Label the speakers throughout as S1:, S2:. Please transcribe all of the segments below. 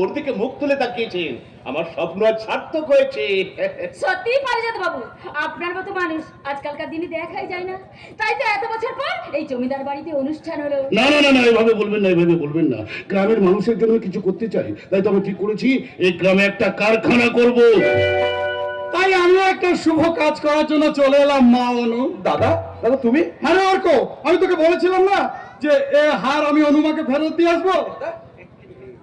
S1: ওর দিকে মুখ তুলে তাকিয়েছেন, আমার স্বপ্ন আজ সার্থক হয়েছে।
S2: সত্যি পারিজাত বাবু, আপনার মতো মানুষ আজকালকার দিনে দেখাই যায় না, তাই তো এত বছর পর এই জমিদার বাড়িতে অনুষ্ঠান হলো।
S3: না না না না, এভাবে বলবেন না, এভাবে বলবেন না। গ্রামের মানুষের জন্য কিছু করতে চাই, তাই তো আমি ঠিক করেছি এই গ্রামে একটা কারখানা করব।
S4: তাই আমিও একটা শুভ কাজ করার জন্য চলে এলাম। মা অনু।
S5: দাদা, দাদা তুমি?
S4: হ্যাঁ রে অর্ক, আমি তোকে বলেছিলাম না যে এ হার আমি অনুমাকে ফেরত দিয়ে আসবো।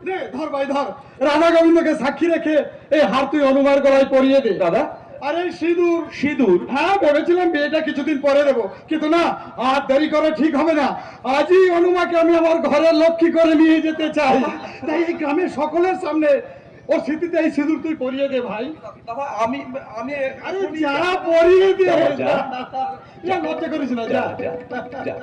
S4: রে ধর ভাই ধর, রাধা গোবিন্দকে সাক্ষী রেখে এই হার তুই অনুমার গলায় পরিয়ে দে।
S5: দাদা,
S4: আরে সিঁদুর।
S5: সিঁদুর?
S4: হ্যাঁ ভেবেছিলাম বিয়েটা কিছুদিন পরে দেবো, কিন্তু না, আর দেরি করে ঠিক হবে না। আজই অনুমাকে আমি আমার ঘরের লক্ষ্মী করে নিয়ে যেতে চাই। তাই এই গ্রামের সকলের সামনে ওর স্মৃতিতে এই সিঁদুর তুই পরিয়ে দে ভাই।
S5: দাদা আমি আমি
S4: আরে যা পরিয়ে দে।
S5: যা।
S4: যা, লজ্জা করিস না, যা।
S5: যা।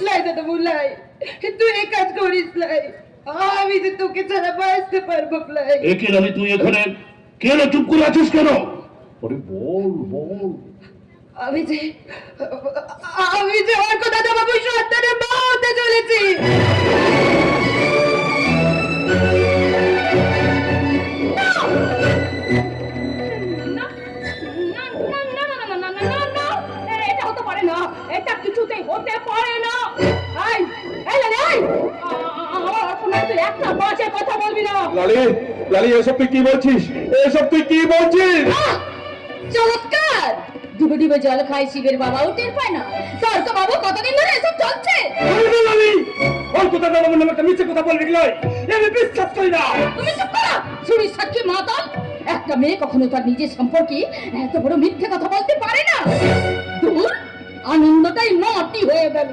S2: লাই দাদা লাই, তুই এই কাজ করিস লাই, আমি যে তোকে ছাড়া বাঁচতে পারবো লাই।
S3: একে রানি, তুই এখানে কেন চুপ করে আছিস কেন? আরে বল বল।
S2: আমি যে অর্ক দাদা বাবু সন্তানের মা হতে চলেছি। এটা হতে পারে না, এটা কিছুতেই হতে পারে না। একটা বাজে কথা বলবি না।
S5: লালি, লালি এসব তুই কি বলছিস? এসব তুই কি বলছিস?
S2: চমৎকার! ডুবে ডুবে জল খায় শিবের বাবাও টের পায় না। তর্ক বাবু কতদিন ধরে এসব চলছে?
S4: অর্ক দাদা বাবুর নামে একটা মিথ্যে কথা বলে গেল, আমি বিশ্বাস করি না।
S2: তুমি চুপ করো, চুরির সাক্ষী মাতাল। একটা মেয়ে কখনো তার নিজের সম্পর্কে এত বড় মিথ্যে কথা বলতে পারে না। দূর, আনন্দটাই মাটি হয়ে গেল।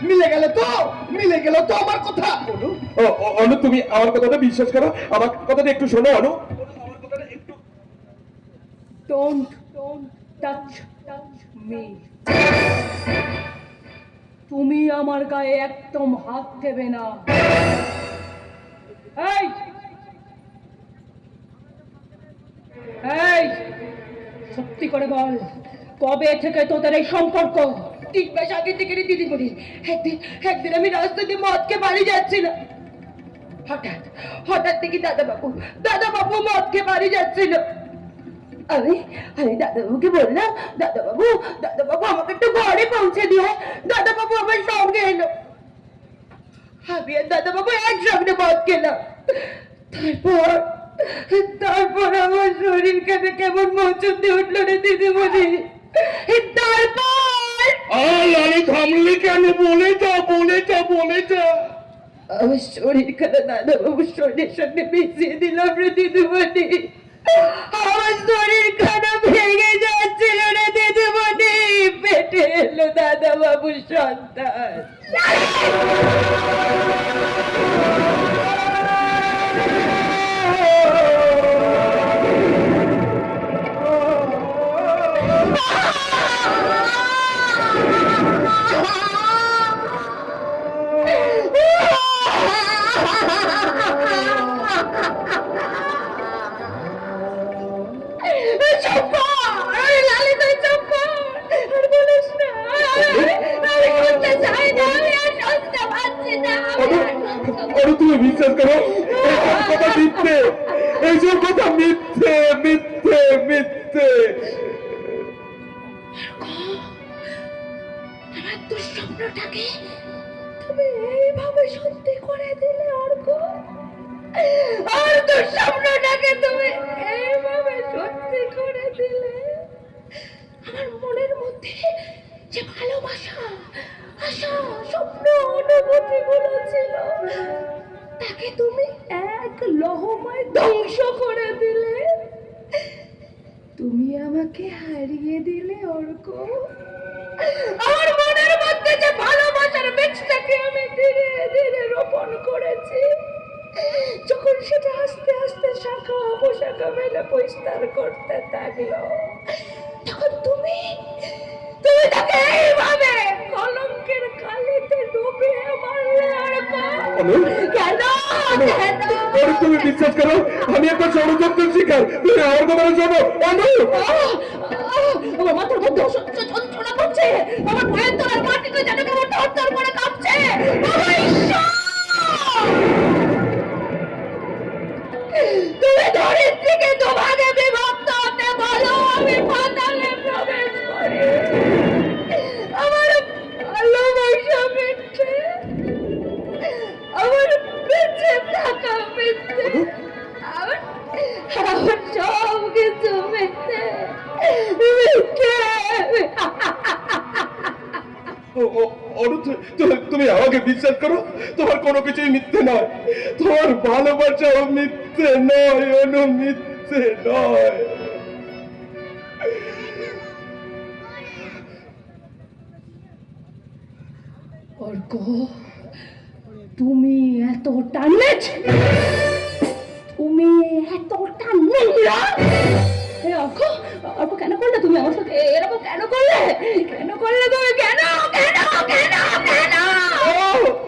S4: মিলে গেল তো, মিলে গেল তো আমার কথা।
S5: অনু, তুমি আমার কথাটা বিশ্বাস করো, আমার কথাটা একটু শোনো অনু।
S2: Don't touch me. তুমি আমার গায়ে একদম হাত দেবে না। এই এই, সত্যি করে বল, কবে থেকে তোদের এই সম্পর্ক? 3 মাস আগে থেকে রে দিদি বলি। একদিন আমি রাস্তা দিয়ে মদ খেয়ে বাড়ি যাচ্ছিলাম, হঠাৎ থেকে দাদা বাবু মদ খেয়ে বাড়ি যাচ্ছিল। আমি দাদাবাবুকে বললাম, দাদাবাবু আমাকে একটু ঘরে পৌঁছে দিয়ে। দাদাবাবু আমার সঙ্গে এলো, আমি আর দাদাবাবু একসঙ্গে মদ খেলাম। তারপর আমার শরীর কেমন মোচন দিয়ে উঠলো রে দিদিমণি। তারপর
S3: লালি থামলি কেন? বলে যা, বলে যা, বলে যা।
S2: আমার শরীর খারাপ দাদাবাবুর শরীরের সঙ্গে মিশিয়ে দিলাম রে দিদিমণি। আমার শরীর খারাপ ভেঙে যাচ্ছিল রে দিদিমণি। পেটে এলো দাদা বাবুর সন্তান।
S5: অনু, তুমি বিশ্বাস করো, এইসব কথা মিথ্যে, এইসব কথা মিথ্যে, মিথ্যে, মিথ্যে।
S2: আমার দুঃস্বপ্নটাকে তুমি এইভাবে সত্যি করে দিলে অর্ক। আর দুঃস্বপ্নটাকে তুমি এইভাবে সত্যি করে দিলে। আমার মনের মধ্যে যে ভালোবাসা, আশা, স্বপ্ন, অনুভূতি গুলো ছিল, তাকে তুমি এক লহমায় ধ্বংস করে দিলে। তুমি আমাকে হারিয়ে দিলে অর্ক। আমার মনের মধ্যে যে ভালোবাসার বীজটাকে আমি ধীরে ধীরে রোপণ করেছি, যখন সেটা আস্তে আস্তে শাখা উপশাখা মেলে পরিষ্কার করতে থাকলো, তখন তুমি তাকে এইভাবে কলঙ্কের কালিতে ডুবিয়ে মারলে অর্ক। কেন?
S5: অনু, তুমি বিশ্বাস করো আমি একটা ষড়যন্ত্রের শিকার। তুমি আমার কথাটা শোনো অনু।
S2: আমার মাথার মধ্যে যন্ত্রণা করছে, আমার পায়ের তলার মাটিটা যেন কেমন থরথর করে কাঁপছে। আমার ঈশ্বর! তুমি ধরিত্রীকে দুভাগে বিভক্ত হতে বলো, আমি পাতালে প্রবেশ করি। আমার ভালোবাসা মিথ্যে, আমার বেঁচে থাকা মিথ্যে, আমার সব কিছু মিথ্যে মিথ্যে।
S5: অনু, তুমি আমাকে বিশ্বাস করো, তোমার কোনো কিছুই মিথ্যে নয়, তোমার ভালোবাসাও মিথ্যে নয় অনু, মিথ্যে নয়।
S2: অর্ক, তুমি এতটা নেচ, তুমি এতটা নোংরা। অর্ক, অর্ক কেন করলে তুমি আমার সাথে এরকম? কেন করলে? কেন করলে তুমি? কেন কেন কেন কেন?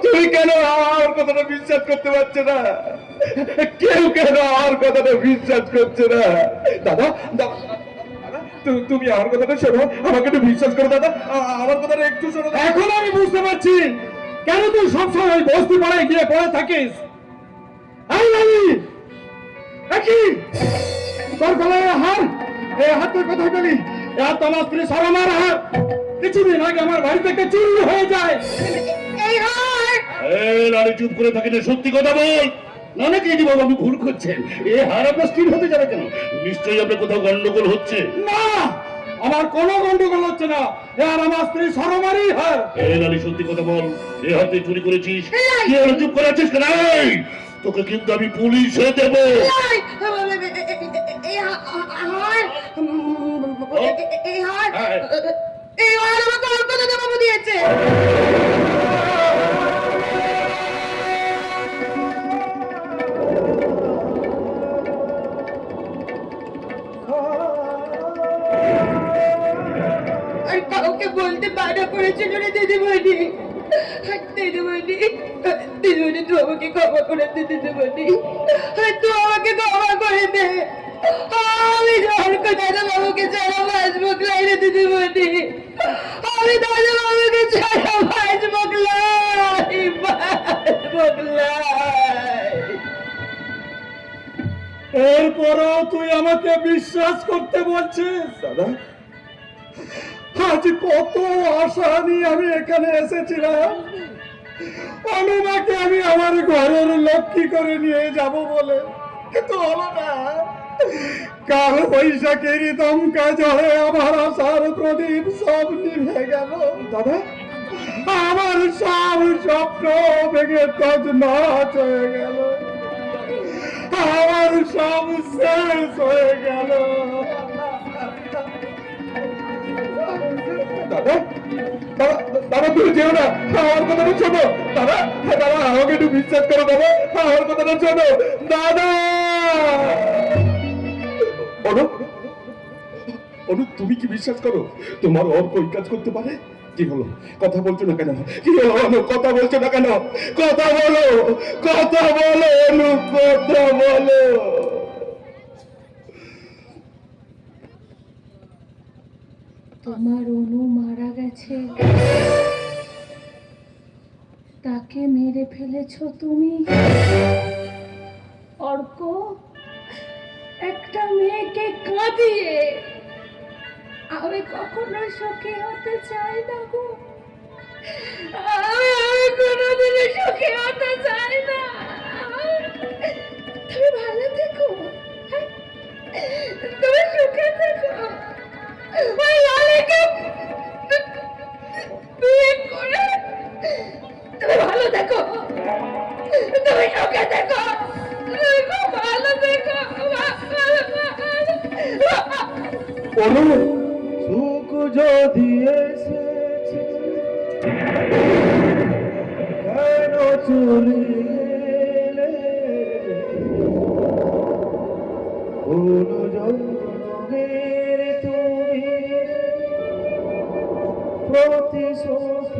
S5: তুমি কেন আমার কথাটা বিশ্বাস করতে পারছো না? কেউ কেন আমার কথাটা বিশ্বাস করছে না? দাদা, তুমি আমার কথাটা শোনো, আমাকে একটু বিশ্বাস করো দাদা, আমার কথাটা একটু শোনো।
S4: এখন আমি বুঝতে পারছি কেন তুই সবসময় ওই বস্তি পাড়ায় গিয়ে পড়ে থাকিস। এই লালি, একই তোর গলায় হার, এই হাতের কথা বলি, এত আমার স্ত্রী সরমার হার কিছুদিন আগে আমার বাড়ি থেকে চুরি হয়ে যায়।
S2: এই হার
S3: লালি চুপ করে থাকি না, সত্যি কথা বল। না না কেজি বাবু, আপনি ভুল করছেন। এ হার আপনার স্থির হতে যাবে কেন? নিশ্চয়ই আপনার কোথাও গন্ডগোল হচ্ছে।
S4: না, আমার কোনো গন্ডগোল হচ্ছে না, এ আর আমার স্ত্রী সরমারই হার।
S3: লালি সত্যি কথা বল, এ হাতে চুরি করেছিস? কি হলো, চুপ করে আছিস কেন? এই, তোকে কিন্তু আমি পুলিশে দেবো।
S2: এই হার, এই হার, এই হার আমাকে অর্ক দাদা বাবু দিয়েছে। আর কাউকে বলতে বাধা করেছিল রে দিদিমণি। দিদিমণি, দিদিমণি তুই আমাকে ক্ষমা করে দে দিদিমণি, তুই আমাকে ক্ষমা করে দে। আমি অর্ক দাদা বাবুকে ছাড়া বাঁচবো ক্লাই রে দিদিমণি, আমি দাদা বাবুকে ছাড়া বাঁচবো ক্লাই, বাঁচবো ক্লাই।
S4: এরপরও তুই আমাকে বিশ্বাস করতে বলছিস?
S5: দাদা,
S4: আজ কত আশা নিয়ে আমি এখানে এসেছিলাম, অনুমাকে আমি আমার ঘরের লক্ষ্মী করে নিয়ে যাব বলে, কিন্তু হলো না। কাল বৈশাখের দমকা ঝড়ে আমার আশার প্রদীপ সব নিভে গেল।
S5: দাদা,
S4: আমার সব স্বপ্ন ভেঙে তছনছ হয়ে গেল, আমার সব শেষ হয়ে গেল।
S5: দাদা, দাদা তুমি যেও না, আমার কথাটা শোনো। দাদা, দাদা আমাকে একটু বিশ্বাস করো দাদা, আমার কথাটা শোনো দাদা। অনু, অনু তুমি কি বিশ্বাস করো তোমার অর্ক এই কাজ করতে পারে? কি হলো, কথা বলছো না কেন? কি হলো অনু, কথা বলছো না কেন? কথা বলো, কথা বলো অনু, কথা বলো।
S2: তোমার অনু মারা গেছে, তাকে মেরে ফেলেছো তুমি। অর্ক, একটা মেয়েকে কাঁদিয়ে আমি কখনো সুখী হতে চাই না গো, আমি কোনোদিনই সুখী হতে চাই না। তুমি ভালো থেকো, তুমি সুখে থেকো, ওই লালিকে বিয়ে করে তুমি ভালো থেকো, তুমি সুখে থেকো, তুমি খুব ভালো থেকো।
S5: অনু,
S6: সুখ যদি এসেছে কেন চলে গেলে, কোন জন্মের তুমি প্রতিশোধ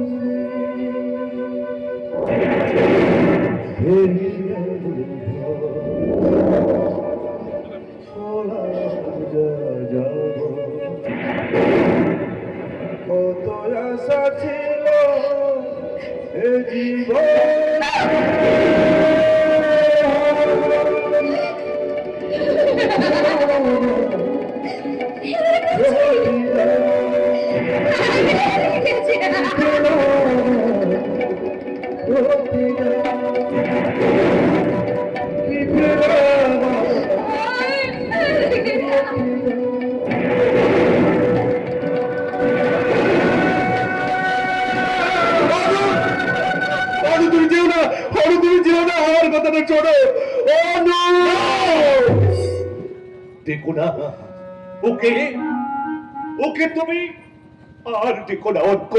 S1: দেখো না, ওকে ওকে তুমি আর দেখো না অর্ক,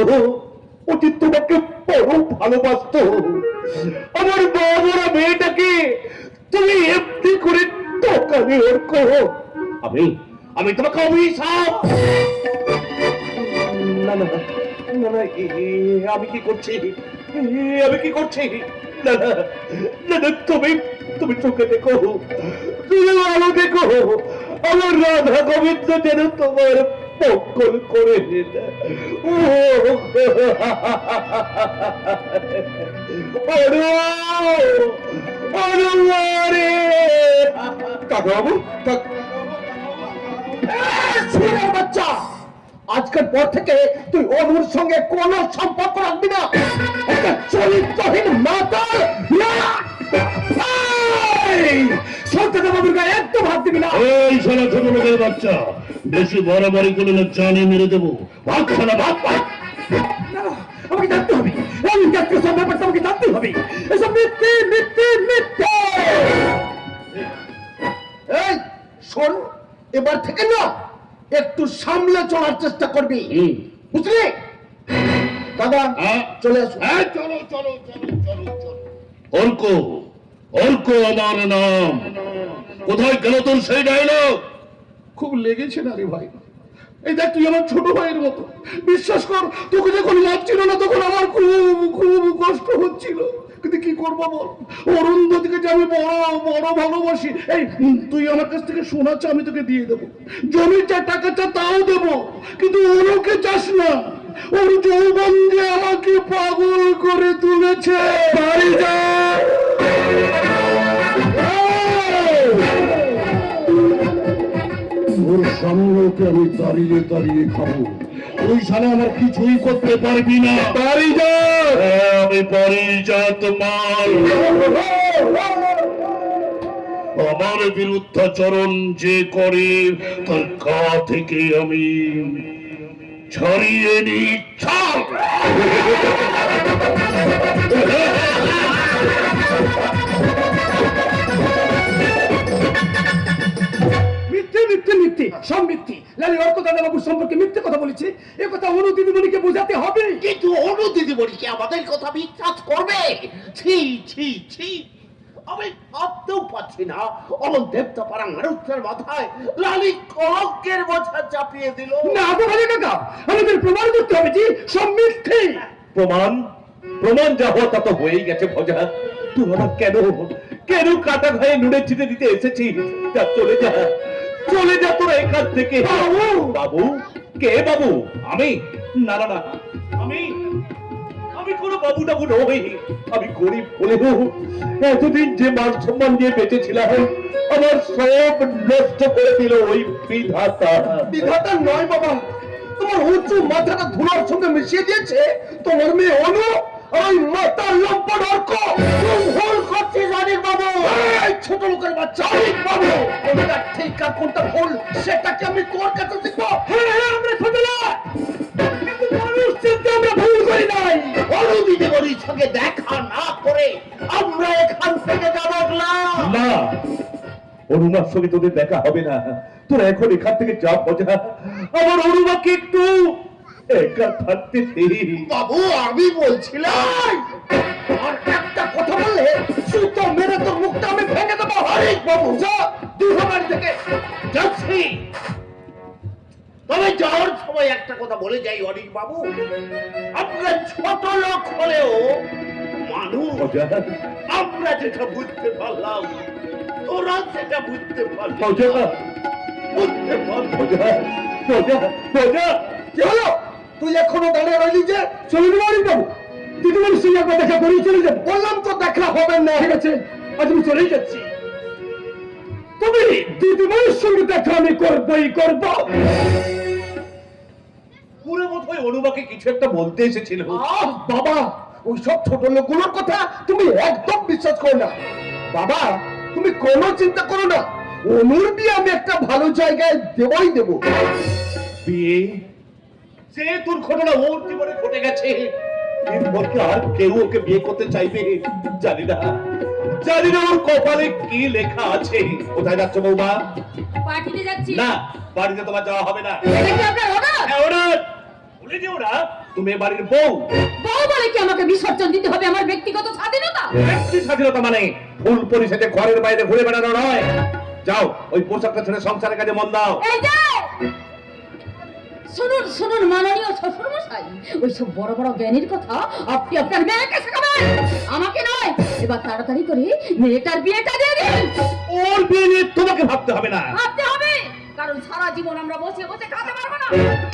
S1: ওটি তোমাকে বড় ভালোবাসতো। আমার বাবুরা মেয়েটাকে তুমি এমনি করে দোকানে অর্ক। আমি তোমাকে অভিশাপ। না না না না, আমি কি করছি, আমি কি করছি? না না না না, তুমি তুমি চোখে দেখো, তুমি আলো দেখো, আমার রাধা গোবিন্দ যেন তোমার মঙ্গল করে দেয়।
S5: কাকাবাবু,
S6: বাচ্চা, আজকের পর থেকে তুই অনুর সঙ্গে কোনো সম্পর্ক রাখবি না। একটা চরিত্রহীন মাতাল। সত্যতা বাবুর গায়ে একদম হাত দিবি না।
S3: এই শালা ছোট লোকের বাচ্চা, বেশি বাড়াবাড়ি করলে না জানে মেরে দেবো। ভাগ শালা ভাগ।
S6: আমাকে জানতে হবে, আমি জাতীয় সব ব্যাপারটা আমাকে জানতে হবে। এসব মিথ্যে মিথ্যে মিথ্যে। এই শোন, এবার থেকে না একটু সামলে চলার চেষ্টা করবি, বুঝলি? দাদা চলে আসো।
S3: চলো চলো চলো চলো চলো। অর্ক, অর্ক আমার নাম। কোথায় গেল তোর সেই ডায়লগ?
S4: খুব লেগেছে না রে ভাই। এই দেখ, তুই আমার ছোট ভাইয়ের মতো, বিশ্বাস কর, তোকে যখন লাগছিল না তখন আমার খুব খুব কষ্ট হচ্ছিল, কিন্তু কি করবো বল, অরুন্ধতিকে যে আমি বড় বড় ভালোবাসি। এই তুই আমার কাছ থেকে সোনা চা, আমি তোকে দিয়ে দেবো, জমি চা, টাকা চা তাও দেবো, কিন্তু ওরকে চাস না। ওর যৌবন যে আমাকে পাগল করে তুলেছে। বাড়ি যা।
S3: ওর সামনেকে আমি দাঁড়িয়ে দাঁড়িয়ে খাবো, ওই সালে আমার কিছুই করতে পারবি না।
S5: বাড়ি যা।
S3: আমি বাড়ি যা তোমার। আমার বিরুদ্ধাচরণ যে করে তার গা থেকে আমি ছাড়িয়ে নি ছাড়।
S6: মিথ্যে মিথ্যে মিথ্যে, সব মিথ্যে। লালি অর্ক দাদা বাবুর সম্পর্কে মিথ্যে কথা বলেছে, এ কথা অনু দিদিমণিকে বোঝাতে হবে।
S1: কিন্তু অনু দিদিমণি কি আমাদের কথা বিশ্বাস করবে? ছি ছি ছি, আমি ভাবতেও পারছি না অমন দেবতা পাড়া মানুষের মাথায় লালি কলঙ্কের বোঝা চাপিয়ে দিল।
S6: না তো ভালো কাকা, আমাদের প্রমাণ করতে হবে যে সব মিথ্যে।
S1: প্রমাণ প্রমাণ যা হওয়া তা তো হয়েই গেছে ভজা। তুই আমার কেন কেন কাটা ঘায়ে নুনে ছিটে দিতে এসেছিস? যা, চলে যা, চলে যা তোরা এখান থেকে। বাবু? কে বাবু? আমি? না না না, আমি আমি কোনো বাবু টাবু নই। আমি গরিব হলেও এতদিন যে মান সম্মান নিয়ে বেঁচেছিলাম, আমার সব নষ্ট করে দিল ওই বিধাতা।
S6: বিধাতা নয় বাবা, তোমার উঁচু মাথাটা ধুলার সঙ্গে মিশিয়ে দিয়েছে তোমার মেয়ে অনু। ওই মাতার লম্পট অর্ক। তুই ভুল করছিস অনিক বাবু। এই ছোট লোকের বাচ্চা অনিক বাবু, কোনটা ঠিক আর কোনটা ভুল সেটাকে আমি তোর কাছে শিখবো। হ্যাঁ হ্যাঁ, আমরা ছোট লোক, কিন্তু মানুষ চিনতে আমরা ভুল করি নাই।
S1: অনু দিদিমণির সঙ্গে দেখা না করে আমরা এখান থেকে যাবো
S5: না, অনুমার সঙ্গে তোদের দেখা হবে না। তোরা এখন এখান থেকে যা মজা। আমার অনুমাকে একটু একা থাকতে দে।
S6: বাবু আমি বলছিলাম, আর একটা কথা বললে সুতো মেরে তোর মুখটা আমি ভেঙে দেবো। হরিক বাবু যা, দূর হ বাড়ি থেকে।
S1: যাচ্ছি, তবে যাওয়ার সময় একটা কথা বলে যাই অনিক বাবু, আমরা ছোট লোক হলেও মানুষ।
S5: মজা
S1: আমরা যেটা বুঝতে পারলাম তোরা সেটা বুঝতে পারলি না।
S5: মজা
S1: বুঝতে পারলি না।
S5: মজা মজা মজা।
S6: কি হলো? তুই এখনো দাঁড়িয়ে রইলি যে? চলে যাবো অনিক বাবু, দিদিমণির সঙ্গে একবার দেখা করেই চলে যাবো। বললাম তো দেখা হবে না। ঠিক আছে, আজ আমি চলেই যাচ্ছি, তবে দিদিমণির সঙ্গে দেখা আমি করবই করবো।
S1: পুরো বোধহয় অনুমাকে কিছু একটা বলতে এসেছিল।
S6: আহ বাবা, ওই সব ছোট লোকগুলোর কথা তুমি একদম বিশ্বাস করো না। বাবা তুমি কোনো চিন্তা করো না, অনুর বিয়ে আমি একটা ভালো জায়গায় দেবই দেবো।
S1: বিয়ে? যে দুর্ঘটনা ওর জীবনে ঘটে গেছে, এরপর কি আর কেউ ওকে বিয়ে করতে চাইবে? জানি না, জানি না ওর কপালে কি লেখা আছে। কোথায় যাচ্ছ বৌমা?
S2: পার্টিতে যাচ্ছি।
S1: না, বাড়িতে তোমার যাওয়া হবে না।
S2: এটা কি আপনার অর্ডার?
S1: হ্যাঁ, অর্ডার। বলে যেও না তুমি এ বাড়ির বউ।
S2: বউ বলে কি আমাকে বিসর্জন দিতে হবে আমার ব্যক্তিগত স্বাধীনতা?
S1: ব্যক্তি স্বাধীনতা মানে ফুল পরিষদে ঘরের বাইরে ঘুরে বেড়ানো নয়। যাও, ওই পোশাকটা ছেড়ে সংসারের কাজে মন দাও।
S2: এই যে শুনুন শুনুন মাননীয় শ্বশুর মশাই, ওইসব বড় বড় জ্ঞানীর কথা আপনি আপনার মেয়েকে শেখাবেন, আমাকে নয়। এবার তাড়াতাড়ি করে মেয়েটার বিয়েটা দিয়ে দিন।
S1: ওর বিয়ে নিয়ে তোমাকে ভাবতে হবে না।
S2: ভাবতে হবে, কারণ সারা জীবন আমরা বসে বসে খেতে পারবো না।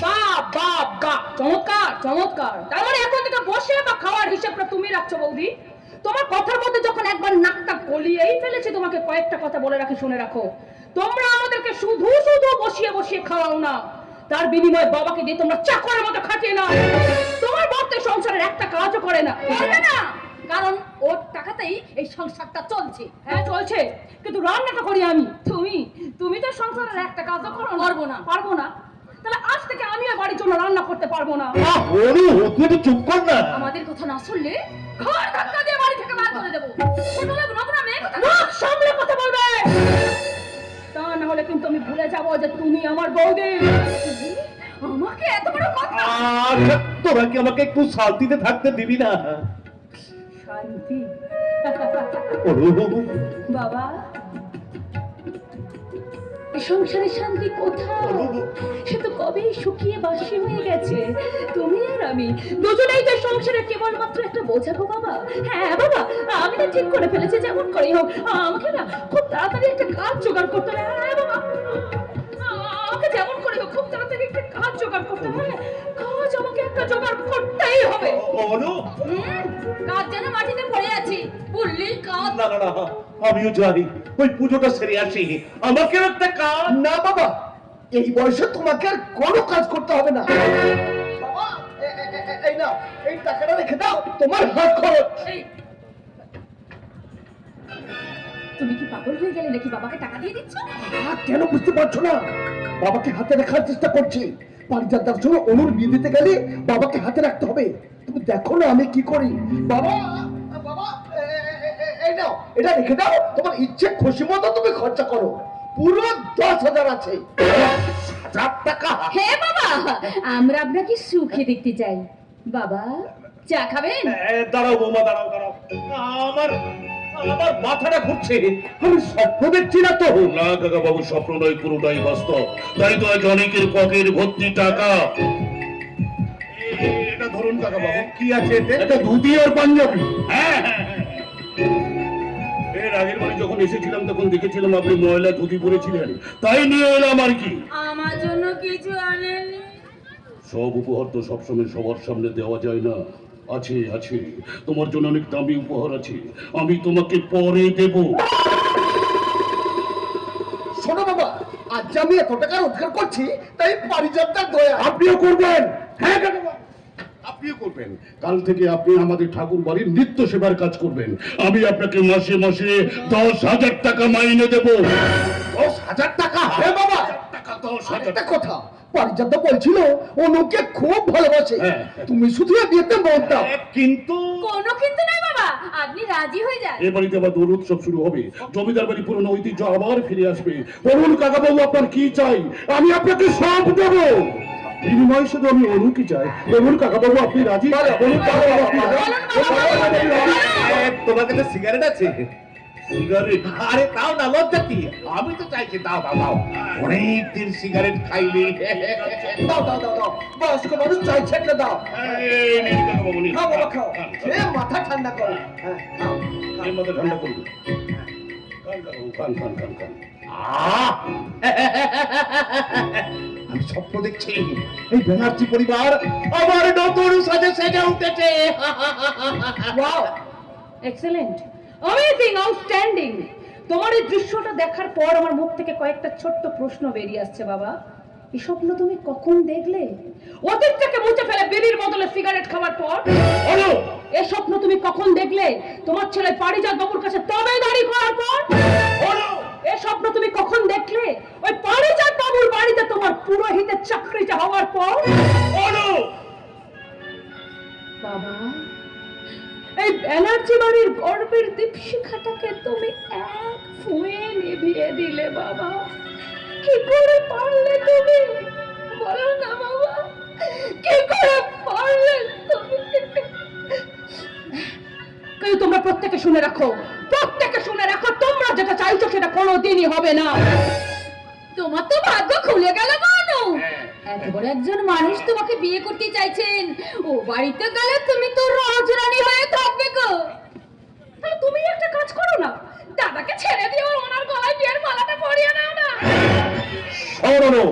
S2: বাহ বাহ বাহ, চমৎকার চমৎকার। তার মানে এখন থেকে বসে বা খাওয়ার হিসাবটা তুমি রাখছো বৌদি। তোমার কথার মধ্যে যখন একবার নাকটা গলিয়েই ফেলেছি, তোমাকে কয়েকটা কথা বলে রাখি, শুনে রাখো। তোমরা আমাদেরকে শুধু শুধু বসিয়ে বসিয়ে খাওয়াও না, তার বিনিময়ে বাবাকে দিয়ে তোমরা চাকরের মতো খাটিয়ে না। তোমার বর্তে সংসারের একটা কাজও করে না, করবে না, কারণ ওর টাকাতেই এই সংসারটা চলছে। হ্যাঁ চলছে, কিন্তু রান্নাটা করি আমি। তুমি তো সংসারের একটা কাজও করো না। পারবো না, তাহলে আজ থেকে আমিও বাড়ির জন্য রান্না করতে পারবো না।
S1: ওরে তুই তো চুপ কর না।
S2: আমাদের কথা না শুনলে ঘর ধাক্কা দিয়ে বাড়ি থেকে বার করে দেবো। মুখ সামলে কথা বলবে, তা না হলে কিন্তু আমি ভুলে যাবো যে তুমি আমার বৌদি। আমাকে এত বড় কথা।
S1: আচ্ছা, তোরা কি আমাকে একটু শান্তিতে থাকতে দিবি না?
S2: শান্তি?
S1: ওরে,
S2: বাবা, এই সংসারের শান্তি কোথাও? সে তো কবেই শুকিয়ে বাসি হয়ে গেছে। তুমি আর আমি দুজনেই তো সংসারে কেবলমাত্র একটা বোঝা গো বাবা। হ্যাঁ বাবা, আমি তো ঠিক করে ফেলেছি, যেমন করেই হোক আমাকে না খুব তাড়াতাড়ি একটা কাজ জোগাড় করতে হবে। হ্যাঁ বাবা, আমাকে যেমন করে হোক খুব তাড়াতাড়ি একটা কাজ জোগাড় করতে হবে। কাজ আমাকে একটা জোগাড় করতেই হবে।
S1: অনু,
S2: কাজ যেন মাটিতে পড়ে আছি, বললি কাজ।
S1: না না না, আমিও জানি। ওই পুজোটা সেরে আসি, আমাকে একটা কাজ।
S6: না বাবা, এই বয়সে তোমাকে আর কোনো কাজ করতে হবে না। বাবা, এই নাও, এই টাকাটা রেখে দাও, তোমার হাত খরচ।
S2: এই, তুমি কি পাগল হয়ে গেলে নাকি? বাবাকে টাকা দিয়ে দিচ্ছ?
S6: কেন বুঝতে পারছো না? বাবাকে হাতে রাখার চেষ্টা করছি। পারিজাতদার সঙ্গে অনুর বিয়ে দিতে গেলে বাবাকে হাতে রাখতে হবে। তুমি দেখো না আমি কি করি। বাবা বাবা, এই নাও, এটা রেখে দাও, তোমার ইচ্ছে খুশি মতো তুমি খরচা করো। পুরো 10,000 আছে।
S1: 1000 টাকা?
S2: হ্যাঁ বাবা, আমরা আপনাকে সুখে দেখতে চাই। বাবা, চা খাবেন?
S1: দাঁড়াও বৌমা, দাঁড়াও দাঁড়াও। আমার আমার মাথাটা ঘুরছে। আমি স্বপ্ন দেখছি না তো?
S3: না কাকা বাবু, স্বপ্ন নয়, পুরোটাই বাস্তব। তাই তো আজ অনেকের পকেট ভর্তি টাকা। এটা ধরুন কাকা বাবু।
S1: কি আছে এতে?
S3: এটা ধুতি আর পাঞ্জাবি। হ্যাঁ হ্যাঁ হ্যাঁ। এর আগের বারে যখন এসেছিলাম তখন দেখেছিলাম আপনি ময়লা ধুতি পরেছিলেন, তাই নিয়ে এলাম আর কি।
S2: আমার জন্য কিছু আনেননি?
S3: সব উপহার তো সবসময় সবার সামনে দেওয়া যায় না। আছে আছে, তোমার জন্য অনেক দামি উপহার আছে, আমি তোমাকে পরে দেব।
S6: শোনো বাবা, আজ আমি এত টাকা রোজগার করছি, তাই পারিজাতদার দয়া।
S3: আপনিও করবেন? হ্যাঁ কাকা বাবু, আপনিও করবেন। কাল থেকে আপনি আমাদের ঠাকুর বাড়ির নিত্য সেবার কাজ করবেন। আমি আপনাকে মাসে মাসে 10,000 টাকা মাইনে দেব।
S1: 10,000 টাকা?
S6: হ্যাঁ বাবা,
S3: টাকা 10,000
S6: একটা কথা, পারিজাতদা বলছিল অনুকে খুব ভালোবাসে।
S3: হ্যাঁ।
S6: তুমি শুধু বিয়েতে মত দাও।
S1: কিন্তু
S2: কোনো কিন্তু নয় বাবা, আপনি রাজি হয়ে যান।
S3: এ বাড়িতে আবার দোল উৎসব শুরু হবে, জমিদার বাড়ি পুরনো ঐতিহ্য আবার ফিরে আসবে। বলুন কাকা বাবু, আপনার কি চাই? আমি আপনাকে সব দেব। বিনিময় শুধু আমি অনুকে চাই। বলুন কাকা বাবু, আপনি রাজি? বলুন কাকা বাবু, আপনি রাজি?
S1: তোমার কাছে সিগারেট আছে?
S3: সিগারেট?
S1: আরে তাও না, লজ্জা কি? আমি তো চাইছি, দাও দাও দাও। অনেকদিন সিগারেট খাইনি।
S6: দাও দাও দাও দাও, বয়স্ক মানুষ চাইছে একটা দাও।
S3: এই নিন কাকা বাবু, নিন।
S6: খাও বাবা খাও,
S3: খান, খান।
S6: খেয়ে মাথা ঠান্ডা করো। হ্যাঁ খাও।
S3: এই মাথা ঠান্ডা করুন। খান কাকা বাবু, খান খান খান খান।
S1: আহ! আমি স্বপ্ন দেখছি, এই ব্যানার্জি পরিবার আমার নতুন সাজে সেজে উঠেছে।
S2: Wow, excellent, amazing, outstanding. তোমার এই দৃশ্যটা দেখার পর আমার মুখ থেকে কয়েকটা ছোট্ট প্রশ্ন বেরিয়ে আসছে বাবা। এই স্বপ্ন তুমি কখন দেখলে? অতীতটাকে মুছে ফেলে বিড়ির বদলে সিগারেট খাওয়ার পর?
S1: বলো,
S2: এই স্বপ্ন তুমি কখন দেখলে তোমার ছেলে পারিজাত বাবুর কাছে তবেদারি করার পর?
S1: বলো,
S2: এই স্বপ্ন তুমি কখন দেখলে ওই পারিজাত বাবুর বাড়িতে তোমার পুরোহিতের চাকরিটা হওয়ার পর?
S1: বলো।
S2: বাবা, এই ব্যানার্জি বাড়ির গর্বের দীপশিখাটাকে তুমি এক ফুঁয়ে নিভিয়ে দিলে বাবা। কি করে পারলে তুমি, বলো না বাবা, কি করে পারলে তুমি? কিন্তু তোমরা প্রত্যেকে শুনে রাখো, প্রত্যেকে শুনে রাখো, তোমরা যেটা চাইছো সেটা কোনোদিনই হবে না। তোমার তো ভাগ্য খুলে গেল বানু, এত বড় একজন মানুষ তোমাকে বিয়ে করতে চাইছেন, ও বাড়িতে গেলে তুমি তো রাজরানী হয়ে থাকবে গো। তাহলে তুমি একটা কাজ করো না, দাদাকে ছেড়ে দিয়ে ওনার গলায় বিয়ের মালাটা পরিয়ে নাও না।
S1: শোনো,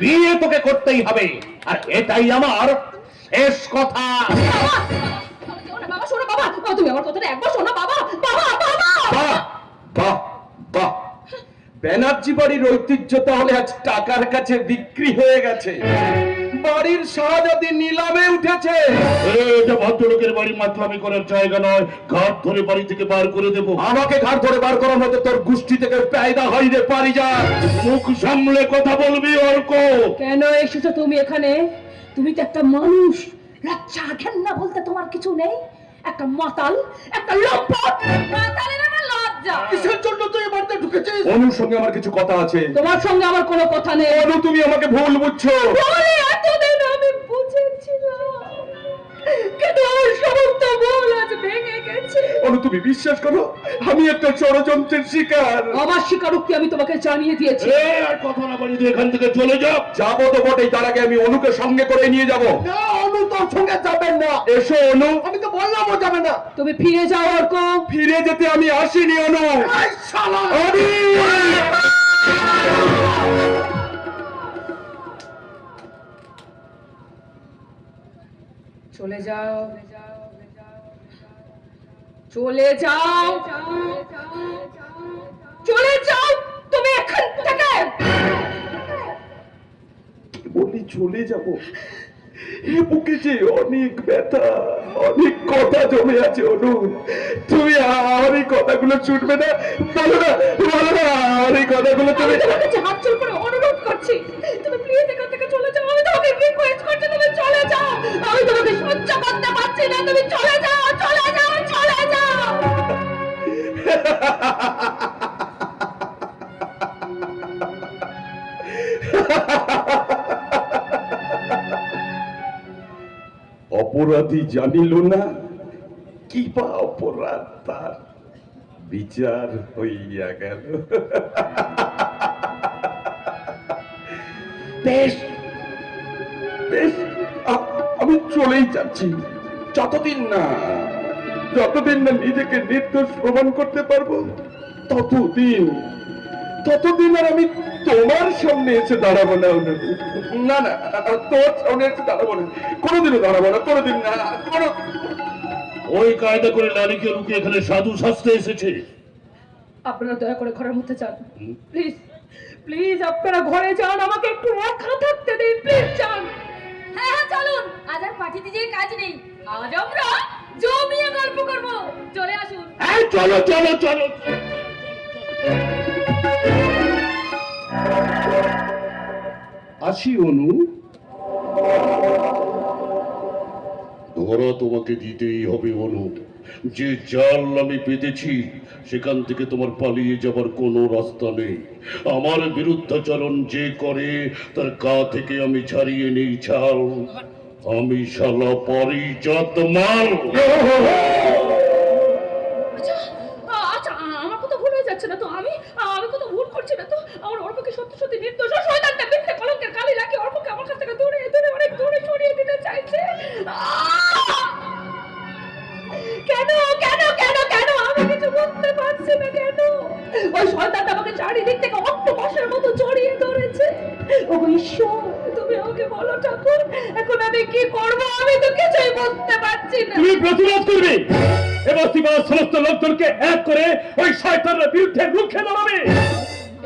S1: বিয়ে তোকে করতেই হবে, আর এটাই আমার শেষ কথা।
S2: বাবা শোনো বাবা, তুমি আমার কথাটা একবার শোনো বাবা। বাবা বাবা
S6: বাহ বাহ বাহ, ব্যানার্জি বাড়ির ঐতিহ্য তাহলে আজ টাকার কাছে বিক্রি হয়ে গেছে, বাড়ির শাহজাদি নিলামে উঠেছে।
S3: এটা ভদ্রলোকের বাড়ি, মাতলামি করার জায়গা নয়। ঘাট ধরে বাড়ি থেকে বার করে দেবো।
S6: আমাকে ঘাট ধরে বার করার মতো তোর গোষ্ঠী থেকে পেয়দা হইরে পারি যা।
S3: মুখ সামলে কথা বলবি অর্ক।
S2: কেন এসেছো তুমি এখানে? তুমি তো একটা মানুষ, লজ্জা ঘেন্না বলতে তোমার কিছু নেই? একটা মাতাল, একটা লম্পট। মাতালের আমার লজ্জা।
S6: কিসের জন্য তুই এই বাড়িতে ঢুকেছিস? অনুর সঙ্গে আমার কিছু কথা আছে।
S2: তোমার সঙ্গে আমার কোনো কথা নেই।
S6: অনু, তুমি আমাকে ভুল বুঝছো।
S2: বলে এতদিন আমি বুঝেছিলাম, কিন্তু আমার সমস্ত ভুল আজ ভেঙে গেছে।
S6: অনু, তুমি বিশ্বাস করো আমি একটা ষড়যন্ত্রের শিকার।
S2: আমার স্বীকারোক্তি আমি তোমাকে জানিয়ে দিয়েছি।
S3: আর কথা না বলি, এখান থেকে চলে যাও।
S6: যাবো তো বটেই, তার আগে আমি অনুকে সঙ্গে করে নিয়ে যাব। না অনু, তোর সঙ্গে যাবেন না। এসো অনু। আমি তো বললাম ও যাবে না।
S2: তুমি ফিরে যাও অর্ক।
S6: ফিরে যেতে আমি আসিনি অনু। আরে!
S2: চলে যাও, চলে যাও, চলে যাও তুমি এখান থেকে।
S6: বলি চলে যাব, এ বুকে যে অনেক ব্যথা, অনেক কথা জমে আছে অনু। তুমি আমার এই কথাগুলো ছুটবে না, বলো না, বলো না আমার এই কথাগুলো তুমি।
S2: আমি তোমার কাছে হাত জোড় করে অনুরোধ করছি, তুমি প্লিজ এখান থেকে চলে যাও। আমি তোমাকে রিকোয়েস্ট করছি, তুমি চলে যাও। আমি তোমাকে সহ্য করতে পারছি না, তুমি চলে যাও, চলে যাও, চলে যাও।
S6: অপরাধী জানিল না, কি বা অপরাধ তার বিচার হইয়া গেল। বেশ বেশ, আমি চলেই যাচ্ছি, যতদিন না নিজেকে নির্দোষ প্রমাণ করতে পারবো ততদিন আর আমি তোমার সামনে এসে দাঁড়াবো না। না না, তোর সামনে এসে দাঁড়াবো না, কোনোদিনও দাঁড়াবো না, কোনোদিন না, কোনো।
S3: ওই কায়দা করে নারীকে লুকিয়ে এখানে সাধু সাজতে এসেছে।
S2: আপনারা দয়া করে ঘরের মধ্যে যান, প্লিজ প্লিজ আপনারা ঘরে যান, আমাকে একটু একা থাকতে দিন, প্লিজ যান। হ্যাঁ হ্যাঁ চলুন, আজ আর পার্টিতে যে কাজ নেই, আজ আমরা জমিয়ে গল্প করব, চলে আসুন।
S3: হ্যাঁ চলো চলো চলো।
S6: আসি অনু।
S3: ধরা তোমাকে দিতেই হবে অনু। যে জাল আমি পেতেছি সেখান থেকে তোমার পালিয়ে যাবার কোনো রাস্তা নেই। আমার বিরুদ্ধাচরণ যে করে তার গা থেকে আমি ছাড়িয়ে নেই ছাল। আমি শালা পারিজাত মাল।
S2: আচ্ছা আমার কথা ভুল হয়ে যাচ্ছে না তো? আমি কথা ভুল করছি না তো? আমার অর্ককে সত্যি সত্যি নির্দোষ শয়তানটা মিথ্যে কলঙ্কের কালি লাগিয়ে অর্ককে আমার কাছ থেকে দূরে দূরে অনেক দূরে সরিয়ে দিতে চাইছে। কেন কেন কেন কেন আমি কিছু বুঝতে পারছি না কেন? ওই শয়তানটা আমাকে চারিদিক থেকে অক্টোপাসের মতো জড়িয়ে ধরেছে। ও ঈশ্বর, তুমি আমাকে বলো ঠাকুর, এখন আমি কি করব? আমি তো কিছুই বুঝতে পারছি না।
S3: তুমি প্রতিবাদ করবে, এবার সমস্ত লোকজনকে এক করে ওই শয়তানের বিরুদ্ধে রুখে দাঁড়াবে।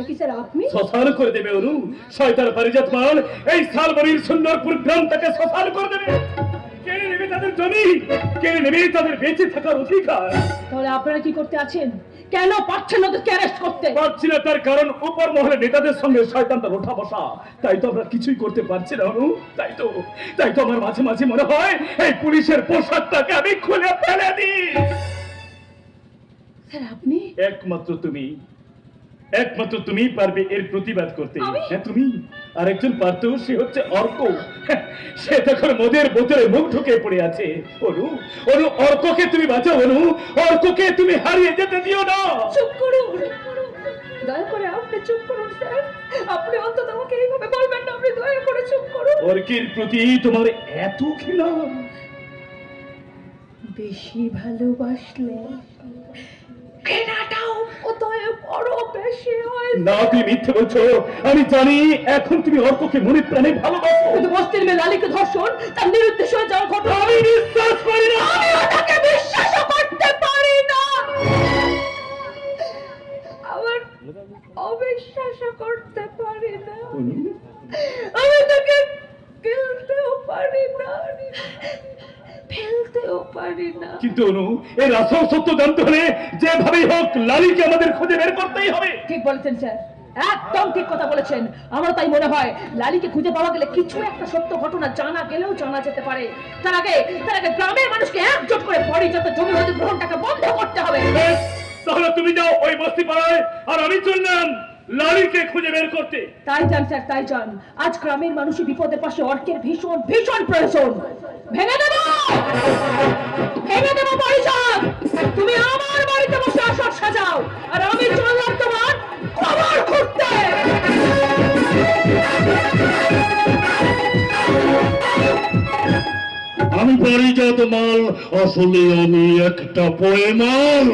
S2: কি স্যার আপনি?
S3: শ্মশান করে দেবে অনু। শয়তান পারিজাত মাল এই শালবনির সুন্দরপুর গ্রামটাকে শ্মশান করে দেবে। কেড়ে নেবে তাদের জমি, কেড়ে নেবে তাদের বেঁচে থাকার অধিকার।
S2: তাহলে আপনারা কি করতে আছেন? কেন পারছেন না ওদেরকে অ্যারেস্ট করতে?
S3: পারছি না তার কারণ উপর মহলে নেতাদের সঙ্গে শয়তানটা ওঠা বসা, তাই তো আমরা কিছুই করতে পারছি না অনু। তাই তো আমার মাঝে মাঝে মনে হয় এই পুলিশের পোশাকটাকে আমি খুলে ফেলে দিই।
S2: স্যার আপনি?
S3: একমাত্র তুমি পারবে এর প্রতিবাদ করতে।
S2: আমি?
S3: হ্যাঁ তুমি। আর একজন পারত, সে হচ্ছে অর্ক। হ্যাঁ, সে তখন মদের বোতলে মুখ ঢুকে পড়ে আছে। অনু, অর্ককে তুমি বাঁচাও অনু, অর্ককে তুমি হারিয়ে যেতে দিও না।
S2: চুপ করুন, দয়া করে আপনি চুপ করুন স্যার। আপনি অন্তত আমাকে এইভাবে বলবেন না, আপনি দয়া করে চুপ করুন।
S3: অর্কের প্রতি তোমার এত ঘৃণা?
S2: বেশি ভালোবাসলে ঘৃণাটাও বোধহয় বড় বেশি হয়।
S3: না, তুমি মিথ্যে বলছো। আমি জানি এখন তুমি অর্ককে মনে প্রাণে ভালোবাসো।
S2: কিন্তু বস্তির মেয়ে লালিকে ধর্ষণ, তার নিরুদ্দেশ হয়ে যাওয়ার ঘটনা
S3: আমি বিশ্বাস করি না।
S2: আমি ওটাকে বিশ্বাসও করতে পারি না, আবার অবিশ্বাসও করতে পারি না। আমি তাকে ফেলতেও পারি না, ফেলতেও পারি না।
S3: কিন্তু অনু, এর আসল সত্য জানতে হলে যেভাবেই হোক লালিকে আমাদের খুঁজে বের করতেই হবে।
S2: ঠিক বলেছেন স্যার, একদম ঠিক কথা বলেছেন। আমার তাই মনে হয় লালিকে খুঁজে পাওয়া গেলে কিছু একটা সত্য ঘটনা জানা গেলেও জানা যেতে পারে। তার আগে গ্রামের মানুষকে একজোট করে পরিচিত জমি অধিগ্রহণটাকে বন্ধ করতে হবে।
S3: বেশ, তাহলে তুমি যাও ওই বস্তি পাড়ায়, আর আমি চললাম লালিকে খুঁজে বের করতে।
S2: তাই যান স্যার, তাই যান। আজ গ্রামের মানুষের বিপদের পাশে অর্কের ভীষণ ভীষণ প্রয়োজন। ভেঙে দেবো পরিষদ। তুমি আমার বাড়িতে বসে আসর সাজাও, আর আমি চললাম তোমার খবর করতে।
S3: আমি পারিজাত মাল, আসলে আমি একটা পোয়েমাল।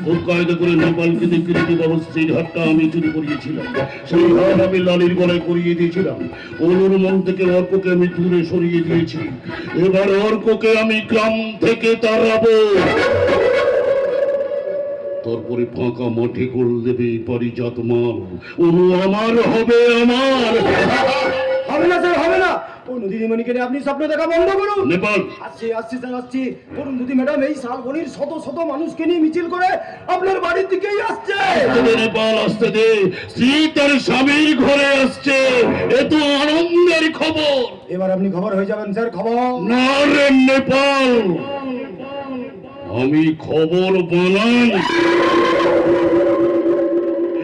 S3: খুব কায়দা করে নেপালকে দেখে দিতে বাবুর সেই হাটটা আমি চুরি করিয়েছিলাম। সেই হাট আমি লালির গলায় করিয়ে দিয়েছিলাম। অনুর মন থেকে অর্ককে আমি দূরে সরিয়ে দিয়েছি। এবার অর্ককে আমি গ্রাম থেকে তাড়াবো। তারপরে ফাঁকা মাঠে গোল দেবে পারিজাত মাল। অনু আমার হবে, আমার।
S6: হবে না স্যার, হবে না। ও দিদিমণিকে নিয়ে আপনি স্বপ্ন দেখা বন্ধ করুন।
S3: নেপাল,
S6: আসছি স্যার, আসছি। বলুন দিদি ম্যাডাম, এই শালবনির শত শত মানুষকে নিয়ে মিছিল করে আপনার বাড়ির দিকেই আসছে।
S3: নেপাল আসতে দে, স্ত্রী তার স্বামীর ঘরে আসছে, এ তো আনন্দের খবর।
S6: এবার আপনি খবর হয়ে যাবেন স্যার, খবর।
S3: না রে নেপাল, আমি খবর বানাই।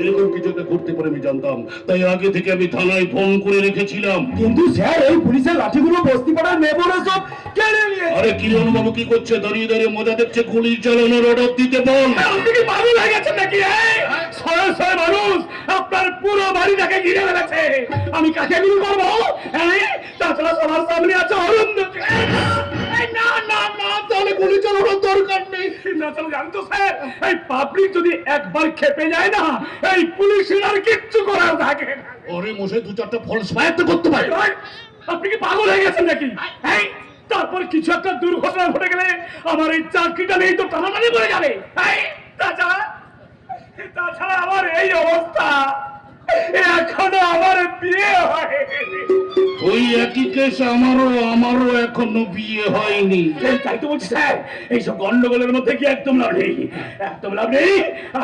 S3: এরকম কিছু একটা ঘটতে পারে আমি জানতাম, তাই আগে থেকে আমি থানায় ফোন করে রেখেছিলাম।
S6: কিন্তু স্যার, এই পুলিশের লাঠিগুলো বস্তি পাড়ার মেয়েরা সব কেড়ে নিয়ে।
S3: আরে কিরণ বাবু কি করছে? দাঁড়িয়ে দাঁড়িয়ে মজা দেখছে, গুলি চালানোর অর্ডার দিতে বল। আপনি কি পাগল হয়ে গেছেন নাকি? ছয় ছয় মানুষ আপনার পুরো বাড়িটাকে ঘিরে ফেলেছে। আমি কাকে গুলি করবো? তাছাড়া সবার সামনে আছে অরুন্ধতী। না না না, তাহলে গুলি চালানোর দরকার নেই। না তাহলে জানতো স্যার, এই পাবলিক যদি একবার খেপে যায় না, এই পুলিশের আর কিচ্ছু করার থাকে না। ওরে মশাই, দু চারটা ফলস ফায়ার তো করতে পারে। আপনি কি পাগল হয়ে গেছেন নাকি? তারপর কিছু একটা দুর্ঘটনা ঘটে গেলে আমার এই চাকরিটা নেই তো টানাটানি করে যাবে। তাছাড়া আমার এই অবস্থা, এখনো আমার বিয়ে হয়নি। ওই একই কেস আমারও এখনো বিয়ে হয়নি। তাই তো বলছি স্যার, এইসব গন্ডগোলের মধ্যে কি একদম লাভ নেই, একদম লাভ নেই।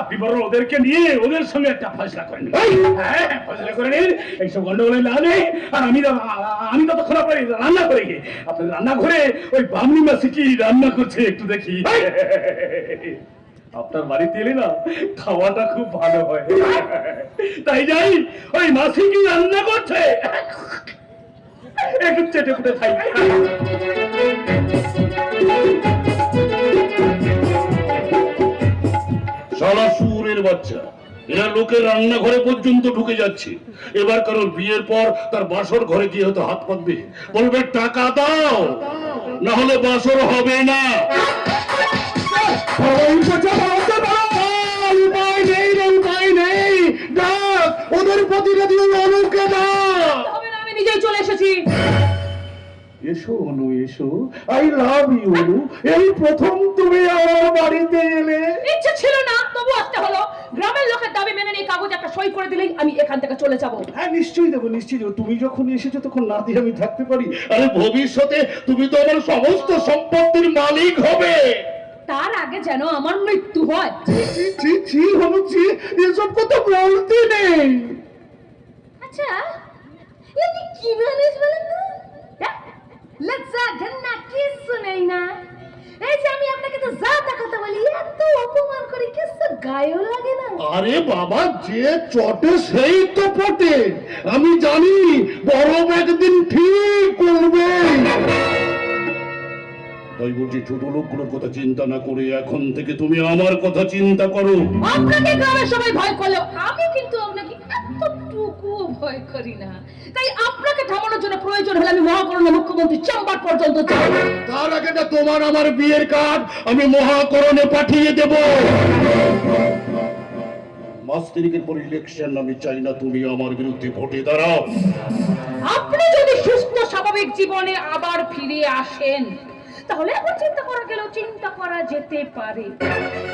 S3: আপনি বরং ওদেরকে নিয়ে ওদের সঙ্গে একটা ফয়সলা করে নিন। হ্যাঁ, ফয়সলা করে নিন, এইসব গন্ডগোলের লাভ নেই। আর আমি ততক্ষণ আপনার রান্না করে গিয়ে আপনার রান্নাঘরে ওই বামনি মাসি কি রান্না করছে একটু দেখি। আপনার বাড়িতে এলে না খাওয়াটা খুব ভালো হয়, তাই যাই ওই মাসি কি রান্না করছে একটু চেটে ফুটে খাই। শালা শুয়োরের বাচ্চা, এরা লোকের রান্নাঘরে পর্যন্ত ঢুকে যাচ্ছে। এবার কারোর বিয়ের পর তার বাসর ঘরে গিয়ে হয়তো হাত পাতবে, বলবে টাকা দাও, না হলে বাসর হবে না। ওদের প্রতিনিধি অনুকে দাও।
S2: আমি নিজেই চলে এসেছি।
S3: এসো অনু, এসো। আই লাভ ইউ অনু। এই প্রথম তুমি আমার বাড়িতে এলে।
S2: ইচ্ছে ছিল না, তবু আসতে হলো। গ্রামের লোকের দাবি মেনে নিয়ে কাগজে একটা সই করে দিলেই আমি এখান থেকে চলে যাব।
S3: হ্যাঁ নিশ্চয়ই দেবো, নিশ্চয়ই দেবো। তুমি যখন এসেছো তখন না দিয়ে আমি থাকতে পারি? আরে ভবিষ্যতে তুমি তো আমার সমস্ত সম্পত্তির মালিক হবে।
S2: তার আগে যেন আমার মৃত্যু হয়।
S3: হনুচি, এসব কথা বলতে নেই।
S2: আচ্ছা এমনি কি বলিস বলেন না? লজ্জা ঘন্না কিছু নেই না? এই যে আমি আপনাকে তো যা তা কথা বলি, এত অপমান করে কিছু গায়েও লাগে না?
S3: আরে বাবা, যে চটে সেই তো পটে। আমি জানি বড় একদিন ঠিক করবে। তাই বলছি, ছোট লোকগুলোর কথা চিন্তা না করে এখন থেকে তুমি আমার কথা চিন্তা করো।
S2: আপনাকে গ্রামের সবাই ভয় করলো, আমি কিন্তু আপনাকে এতটুকু ভয় করি না। তাই আপনাকে থামানোর জন্য প্রয়োজন হলে আমি মহাকরণে মুখ্যমন্ত্রী চেম্বার পর্যন্ত যাব।
S3: তার আগে না তোমার আমার বিয়ের কার্ড আমি মহাকরণে পাঠিয়ে দেব। মাস তারিখের পর ইলেকশন, আমি চাই না তুমি আমার বিরুদ্ধে ভোটে দাঁড়াও।
S2: আপনি যদি সুস্থ স্বাভাবিক জীবনে আবার ফিরে আসেন তাহলে এখন চিন্তা করা গেলেও চিন্তা করা যেতে পারে।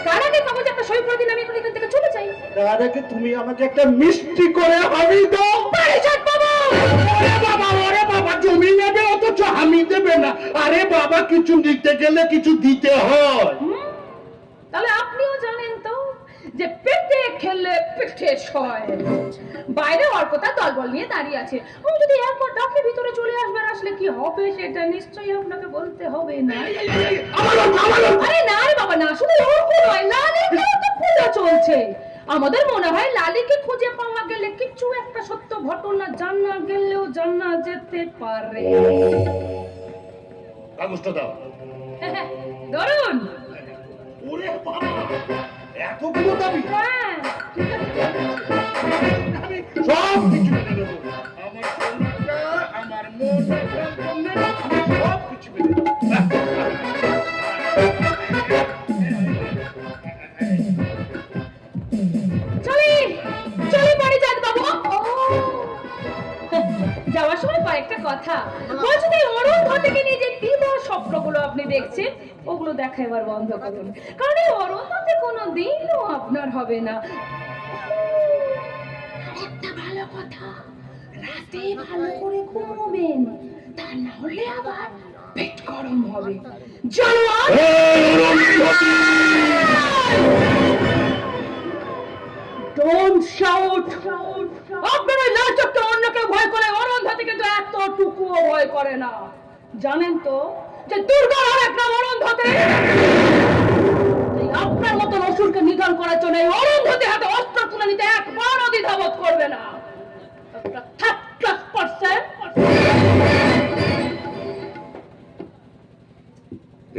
S2: তার আগে কাগজে একটা সই করে দিন, আমি এখন এখান থেকে চলে যাই।
S3: তার আগে তুমি আমাকে একটা মিষ্টি করে হামি দাও।
S2: পারিজাত বাবু!
S3: ওরে বাবা, জমি নেবে অথচ হামি দেবে না? আরে বাবা, কিছু নিতে গেলে কিছু দিতে হয়।
S2: তাহলে আপনিও জানেন তো যে পেটে খেলে পিঠে সয়। বাইরে অর্কতা দলবল নিয়ে দাঁড়িয়ে আছে, ও যদি একবার ডাকে ভিতরে চলে আসবে, আসলে কি হবে সেটা নিশ্চয়ই আপনাকে বলতে হবে না? আরে না রে বাবা, না, শুধু অর্ক নয়, লালিকেও তো খোঁজা চলছে। আমাদের মনে হয় লালিকে খুঁজে পাওয়া গেলে কিছু একটা সত্য ঘটনা জানা গেলেও জানা যেতে পারে।
S3: কাগজটা দাও।
S2: ধরুন।
S3: ওরে বাবা, এতগুলো দাবি?
S2: হ্যাঁ,
S3: আমি সব কিছু মেনে নেবো। আমার সোনাটা, আমার মনটা, আমি সব কিছু মেনে নেবো।
S2: চলি চলি পারিজাত বাবু। যাওয়ার সময় কয়েকটা কথা বলছি। তাই অরুণ থেকে নিয়ে যে দিবা স্বপ্নগুলো আপনি দেখছেন, ওগুলো দেখা এবার বন্ধ করুন, কারণ এই অরুণতে কোনো দিনও আপনার হবে না। একটা ভালো কথা, রাতে ভালো করে ঘুমোবেন, তা না হলে আবার পেট গরম হবে। জানোয়ার! Don't shout! আপনার ওই লাচকটা অন্যকে ভয় করে, অরুন্ধতী কিন্তু এতটুকুও ভয় করে না। জানেন তো যে দুর্গার আরেক নাম অরুন্ধতী? আপনার মতন অসুরকে নিধন করার জন্য এই অরুন্ধতী হাতে অস্ত্র তুলে নিতে একবারও দ্বিধাবোধ করবে না। একটা থার্ড ক্লাস পার্সন।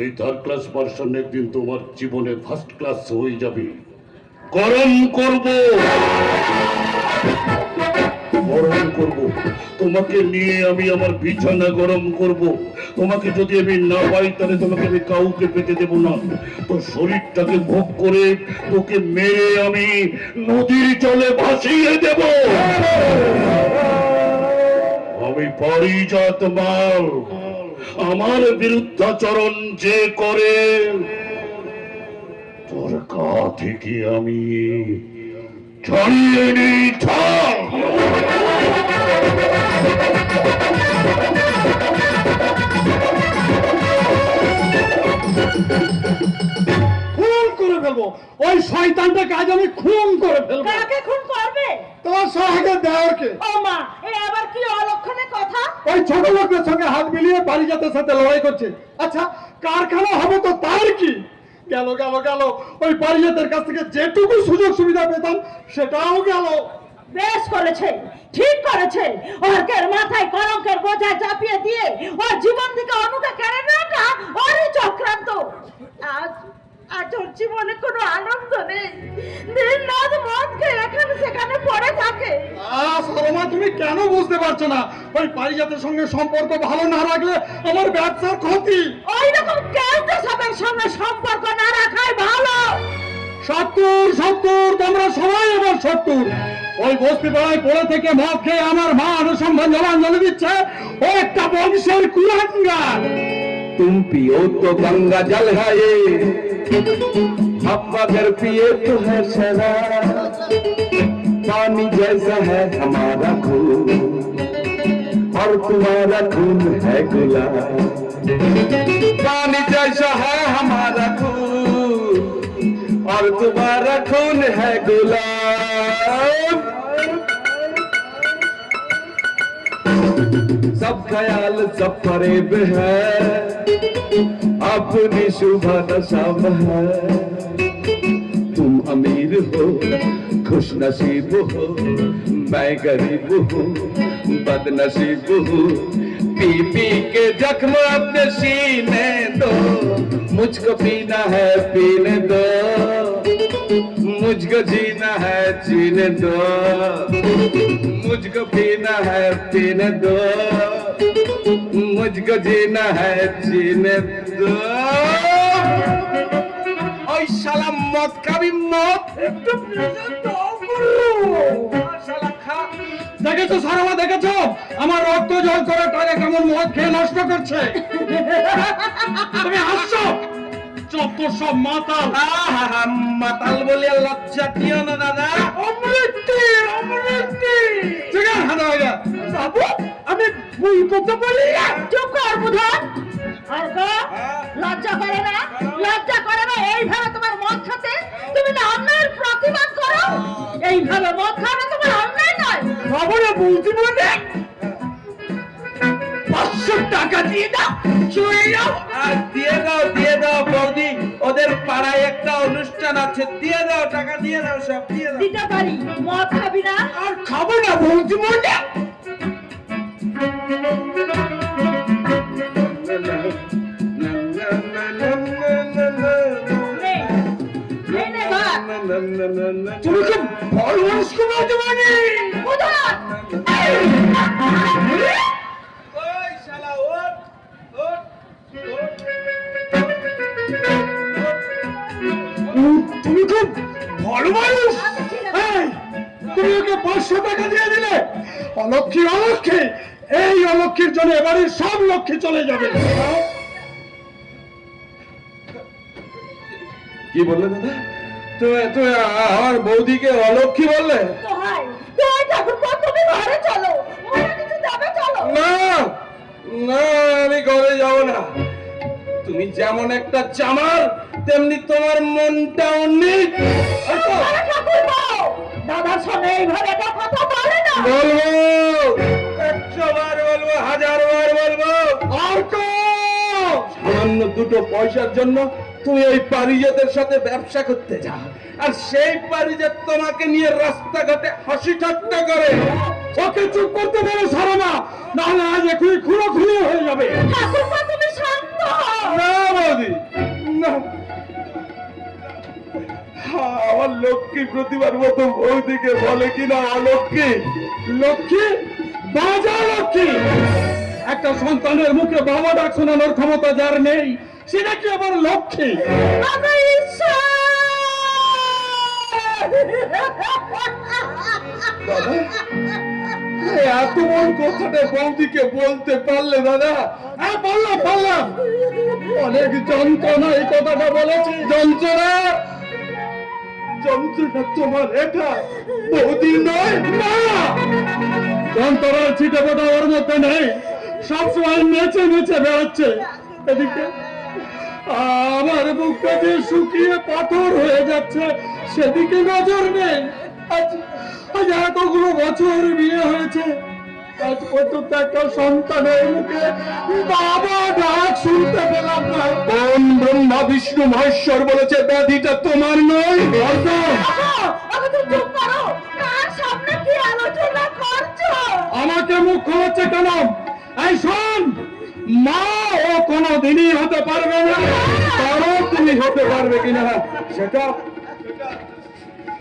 S3: এই থার্ড ক্লাস পার্সন একদিন তোমার জীবনে ফার্স্ট ক্লাস হয়ে যাবে। গরম করব, গরম করব তোমাকে নিয়ে। আমি আমার বিছানা গরম করব। তোমাকে যদি আমি না পাই তাহলে তোমাকে আমি কাউকে পেতে দেব না। তোর শরীরটাকে ভোগ করে তোকে মেরে আমি নদীর জলে ভাসিয়ে দেব। আমি পারিজাত মাল। আমার বিরুদ্ধাচরণ যে করে তোর গা থেকে আমি ছাড়িয়ে নিই।
S4: খুন করে ফেলবো ওই শয়তানটাকে, আজ আমি খুন করে ফেলবো।
S2: কাকে খুন করবে?
S4: তোমার সহায়তা দেওয়ারকে।
S2: ও মা, এ আবার কি অলক্ষণে কথা?
S4: ওই ছোট লোকদের সঙ্গে হাত মিলিয়ে পারিজাতের সাথে লড়াই করছে। আচ্ছা, কারখানা হবে তো তার কি? গেল গেল গেল, ওই পারিজাতের কাছ থেকে যেটুকু সুযোগ সুবিধা পেতাম সেটাও গেল।
S2: বেশ করেছে, ঠিক করেছে। অর্কের মাথায় কলঙ্কের বোঝা চাপিয়ে দিয়ে ওর জীবন থেকে অনুকে কেড়ে নেওয়াটা ওরই চক্রান্ত। আজ ওর জীবনে কোনো আনন্দ নেই, দিন রাত মদ খেয়ে এখানে সেখানে পড়ে থাকে।
S4: সরমা, তুমি কেন বুঝতে পারছো না? ওই পারিজাতের সঙ্গে সম্পর্ক ভালো না রাখলে আমার ব্যবসার ক্ষতি।
S2: ওই রকম কেউ তো সবার সঙ্গে সম্পর্ক না রাখাই ভালো।
S4: 70 তোমরা সবাই এবার 70। ওই বস্তি পাড়ায় পড়ে থেকে মদ খেয়ে আমার মা অনুসন্ধান জলাঞ্জলি দিচ্ছে। ও একটা বংশের কুলাঙ্গার।
S5: तुम पियो तो गंगा जल है ये, हम मगर पिए तो है शराब।
S1: पानी जैसा है हमारा खून और तुम्हारा खून है गुलाब पानी जैसा है हमारा खून और तुम्हारा खून है गुलाब सब ख्याल सब फरेब है अपनी शुभ नशाब है तुम अमीर हो खुश नसीब हो मैं गरीब हूँ बदनसीब हूँ पी पी के जख्म अपने सीने दो मुझको पीना है पीने दो मुझको जीना है जीने दो मुझको पीना है पीने दो मुझको जीना है जीने दो ওই শালা মদ খাবি মদ একটু প্রেজেন্ট দাও শালা খা
S4: দেখেছো সারমা দেখেছো আমার রক্ত জল করে টাকা কেমন মদ খেয়ে নষ্ট করছে তুমি হাসছো যত সব মাতাল
S1: আহা মাতাল বলে লজ্জা দিও না দাদা
S4: অমৃতি অমৃতি ঠিক আছে হাঁটা হয়ে যা বাবু আমি ভুল করতে পারি
S2: চুপ কর বুধন আর গো লজ্জা করে না এইভাবে তোমার মদ খেতে তুমি না অন্যায়ের প্রতিবাদ করো এইভাবে মদ খাওয়া তোমার অন্যায় নয়
S4: খবরে বলছি বলে 500 টাকা দিয়ে দাও চুয়ে যাও
S1: আর দিয়ে দাও বৌদি ওদের পাড়ায় একটা অনুষ্ঠান আছে দিয়ে দাও টাকা দিয়ে দাও সব দিয়ে দাও
S2: দিতে পারি মদ খাবি না
S4: আর খাবো না বলছি বলে তুমি কি বড় মানুষ কমাতে পারি
S1: ওই শালা ওঠ ওঠ
S4: তুমি খুব বড় মানুষ এই, তুমি ওকে 500 টাকা দিয়ে দিলে অলক্ষী অলক্ষী এই অলক্ষীর জন্য এবারে সব লক্ষ্মী চলে যাবে
S1: কি বললে দাদা তুমি আমার বৌদিকে অলক্ষী বললে
S2: দোহাই ঠাকুর তুমি ঘরে চলো মনে কিছু যাবে চলো
S1: না না আমি ঘরে যাব না তুমি যেমন একটা চামার তেমনি তোমার মনটাও নিক
S2: ঠাকুর দাদার সামনে এইভাবে একটা কথা বলে না
S1: বলবো 100 বার বলবো 1000 বার বলবো
S4: আর তো
S1: সামান্য দুটো পয়সার জন্য তুমি ওই পারিজাতের সাথে ব্যবসা করতে যাও আর সেই পারিজাত তোমাকে নিয়ে রাস্তাঘাটে হাসি ঠাট্টা করে
S4: ওকে চুপ করতে বলো সারমা নাহলে আজ এখনই খুনো হয়ে যাবে
S2: ঠাকুর তুমি শান্ত হও
S1: না বৌদি না আমার লক্ষ্মী প্রতিবার মতো বৌদিকে বলে কিনা অলক্ষ্মী
S4: লক্ষ্মী বাজা লক্ষ্মী একটা সন্তানের মুখে বাবা ডাক শোনানোর ক্ষমতা যার নেই সেটা কি আবার লক্ষ্মী
S2: আমরা ঈশ্বর
S1: এত বড় কথাটা বৌদিকে বলতে পারলে দাদা
S4: হ্যাঁ বললাম অনেক যন্ত্রণা এই কথাটা বলেছি
S1: যন্ত্রণা যন্ত্রণা তোমার এটা বৌদি নয়
S4: না যন্ত্রণার ছিটে ফোটা ওর মধ্যে নেই সবসময় নেচে নেচে বেড়াচ্ছে এদিকে আমার বুকটা যে শুকিয়ে পাথর হয়ে যাচ্ছে সেদিকে নজর নেই আজ এতগুলো বছর বিয়ে হয়েছে আজ পর্যন্ত একটা সন্তানের মুখে বাবা ডাক শুনতে পেলাম না
S1: কোন ব্রহ্মা বিষ্ণু মহেশ্বর বলেছে ব্যাধিটা তোমার নয়
S2: চুপ করো কার সামনে কি আলোচনা করছো
S4: আমাকে মুখ খোলাচ্ছে কেন এই শোন মা ও কোনোদিনই হতে পারবে না
S1: তারও তুমি হতে পারবে কিনা সেটা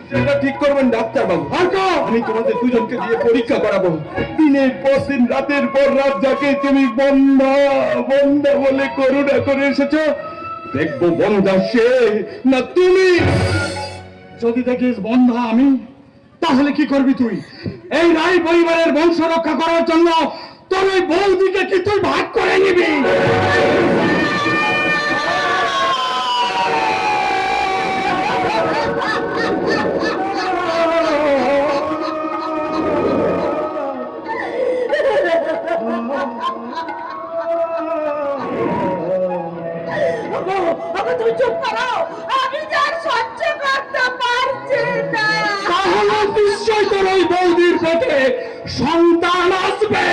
S1: সেটা ঠিক করবেন ডাক্তার বাবু আমি তোমাদের দুজনকে দিয়ে পরীক্ষা করাবো দিনের পর দিন রাতের পর রাত যাকে তুমি বন্ধা বন্ধা বলে করুণা করে এসেছো দেখবো বন্ধা সে না তুমি
S4: যদি দেখিস বন্ধা আমি তাহলে কি করবি তুই এই রায় পরিবারের বংশ রক্ষা করার জন্য তোর ওই বৌদিকে কি তুই ভাগ করে নিবি
S3: সন্তান আসবে।